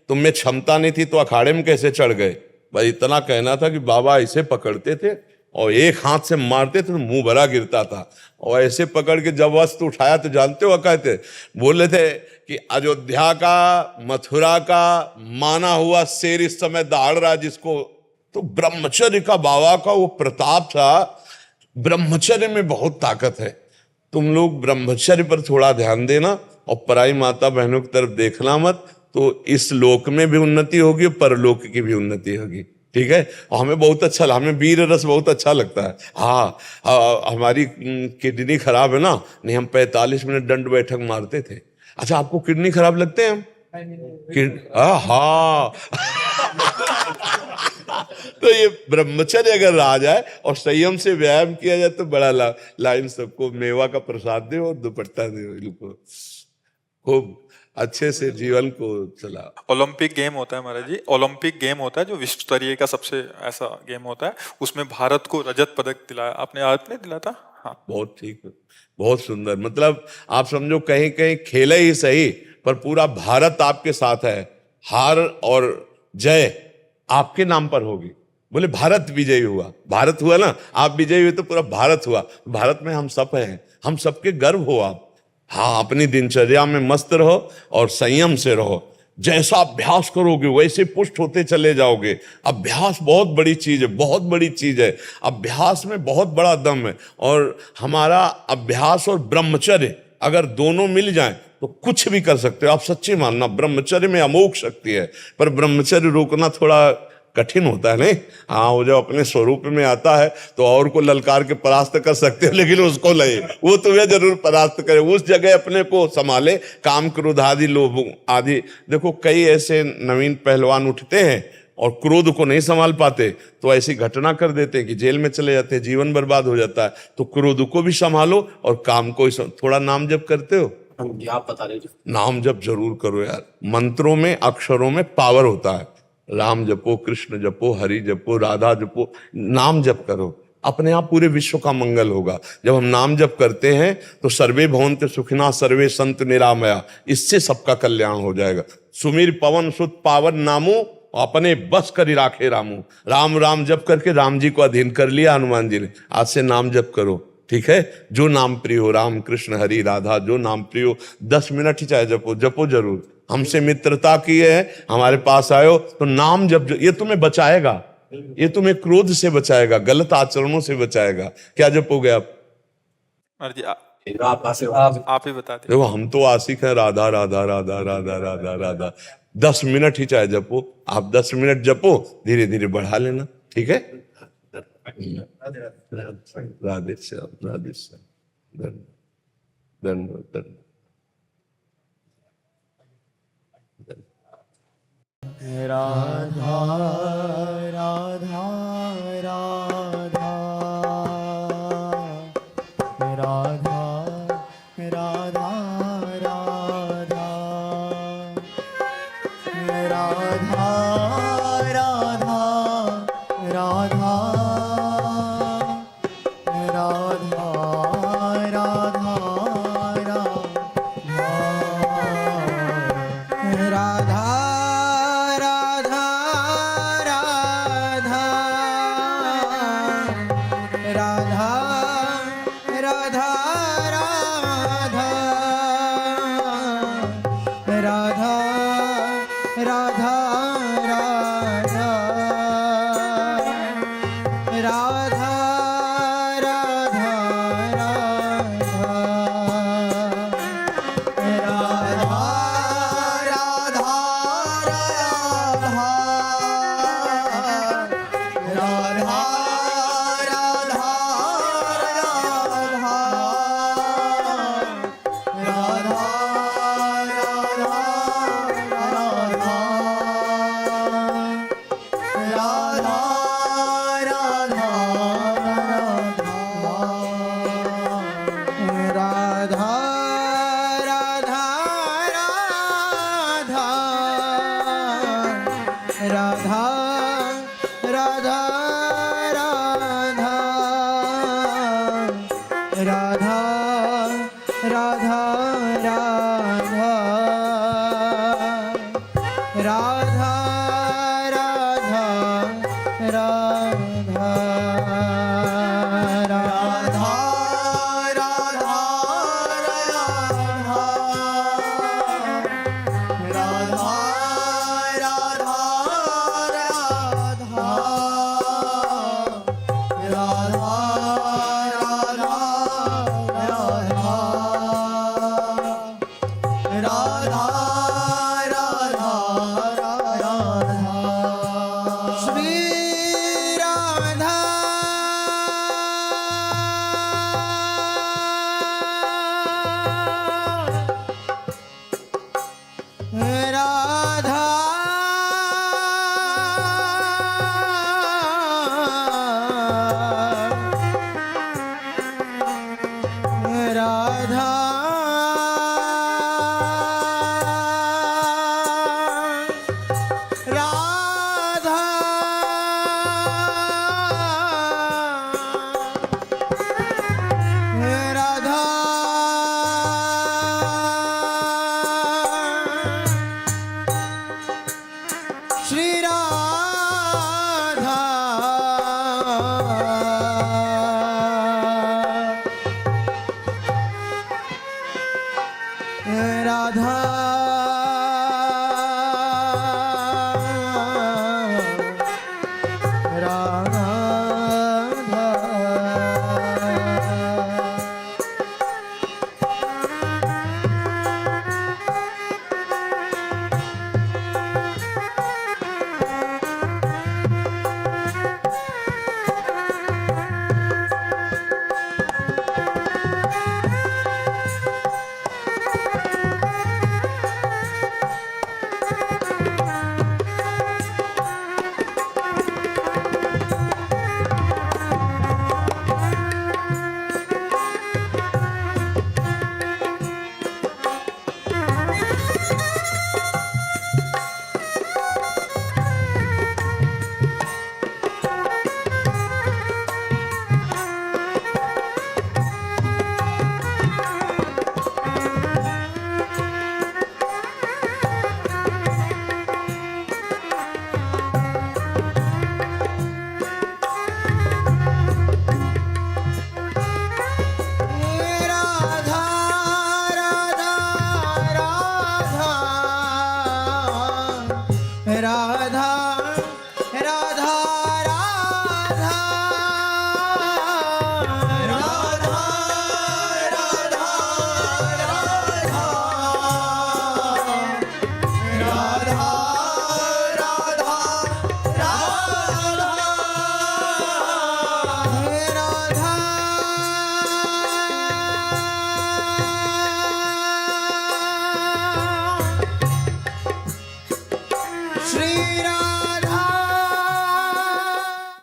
तुम में क्षमता नहीं थी तो अखाड़े में कैसे चढ़ गए? भाई इतना कहना था कि बाबा ऐसे पकड़ते थे और एक हाथ से मारते थे तो मुंह भरा गिरता था, और ऐसे पकड़ के जब वस्त्र उठाया तो जानते हो कहते बोले थे कि अयोध्या का, मथुरा का माना हुआ शेर इस समय दहाड़ रहा जिसको। तो ब्रह्मचर्य का बाबा का वो प्रताप था। ब्रह्मचर्य में बहुत ताकत है। तुम लोग ब्रह्मचर्य पर थोड़ा ध्यान देना और पराई माता बहनों की तरफ देखना मत, तो इस लोक में भी उन्नति होगी और परलोक की भी उन्नति होगी। ठीक है? और हमें बहुत अच्छा, हमें वीर रस बहुत अच्छा लगता है। हाँ, हमारी किडनी खराब है ना, नहीं हम 45 मिनट दंड बैठक मारते थे। अच्छा, आपको किडनी खराब लगते हैं? हाँ तो ये ब्रह्मचर्य अगर आ जाए और संयम से व्यायाम किया जाए तो बड़ा लाइन सबको मेवा का प्रसाद दे और दुपट्टा दे, इनको खूब अच्छे से जीवन को चला। ओलंपिक गेम होता है महाराज जी, ओलंपिक गेम होता है जो विश्व स्तरीय का सबसे ऐसा गेम होता है, उसमें भारत को रजत पदक दिलाया आपने दिला था। हाँ, बहुत ठीक, बहुत सुंदर। मतलब आप समझो कहीं कहीं खेले ही सही, पर पूरा भारत आपके साथ है। हार और जय आपके नाम पर होगी। बोले भारत विजयी हुआ, भारत हुआ ना, आप विजयी हुए तो पूरा भारत हुआ। भारत में हम सब हैं, हम सबके गर्व हो आप। हाँ, अपनी दिनचर्या में मस्त रहो और संयम से रहो। जैसा अभ्यास करोगे वैसे पुष्ट होते चले जाओगे। अभ्यास बहुत बड़ी चीज है, बहुत बड़ी चीज है। अभ्यास में बहुत बड़ा दम है। और हमारा अभ्यास और ब्रह्मचर्य अगर दोनों मिल जाएं तो कुछ भी कर सकते हो आप। सच्ची मानना, ब्रह्मचर्य में अमोघ शक्ति है। पर ब्रह्मचर्य रोकना थोड़ा कठिन होता है, नहीं? हाँ, वो जब अपने स्वरूप में आता है तो और को ललकार के परास्त कर सकते हो, लेकिन उसको नहीं, वो तुम्हें जरूर परास्त करे। उस जगह अपने को संभाले, काम क्रोध आदि लोभ आदि। देखो, कई ऐसे नवीन पहलवान उठते हैं और क्रोध को नहीं संभाल पाते तो ऐसी घटना कर देते कि जेल में चले जाते, जीवन बर्बाद हो जाता है। तो क्रोध को भी संभालो और काम को थोड़ा नाम जप करते हो? आप बता दीजिए। नाम जप जरूर करो यार। मंत्रों में, अक्षरों में पावर होता है। राम जपो, कृष्ण जपो, हरि जपो, राधा जपो, नाम जप करो, अपने आप पूरे विश्व का मंगल होगा। जब हम नाम जप करते हैं तो सर्वे भवन्ति सुखिनः सर्वे सन्तु निरामया, इससे सबका कल्याण हो जाएगा। सुमिर पवन सुत पावन नामो, अपने बस करी राखे रामू। राम राम जप करके राम जी को अधीन कर लिया हनुमान जी ने। आज से नाम जप करो, ठीक है? जो नाम प्रिय हो, राम कृष्ण हरि राधा, जो नाम प्रिय हो, 10 मिनट ही चाहे जपो, जपो जरूर। हमसे मित्रता की है, हमारे पास आयो तो नाम जप, ये तुम्हें बचाएगा, ये तुम्हें क्रोध से बचाएगा, गलत आचरणों से बचाएगा। क्या जपोगे आप? जी आप ही बता दें। देखो, हम तो आशिक हैं राधा राधा राधा राधा राधा राधा। 10 मिनट ही चाहे जपो आप, 10 मिनट जपो, धीरे धीरे बढ़ा लेना, ठीक है? राधे श्याम, राधे श्याम, धन्यवाद, धन्यवाद। राधा राधा राधा राधा राधा राधा राधा राधा राधा राधा राधा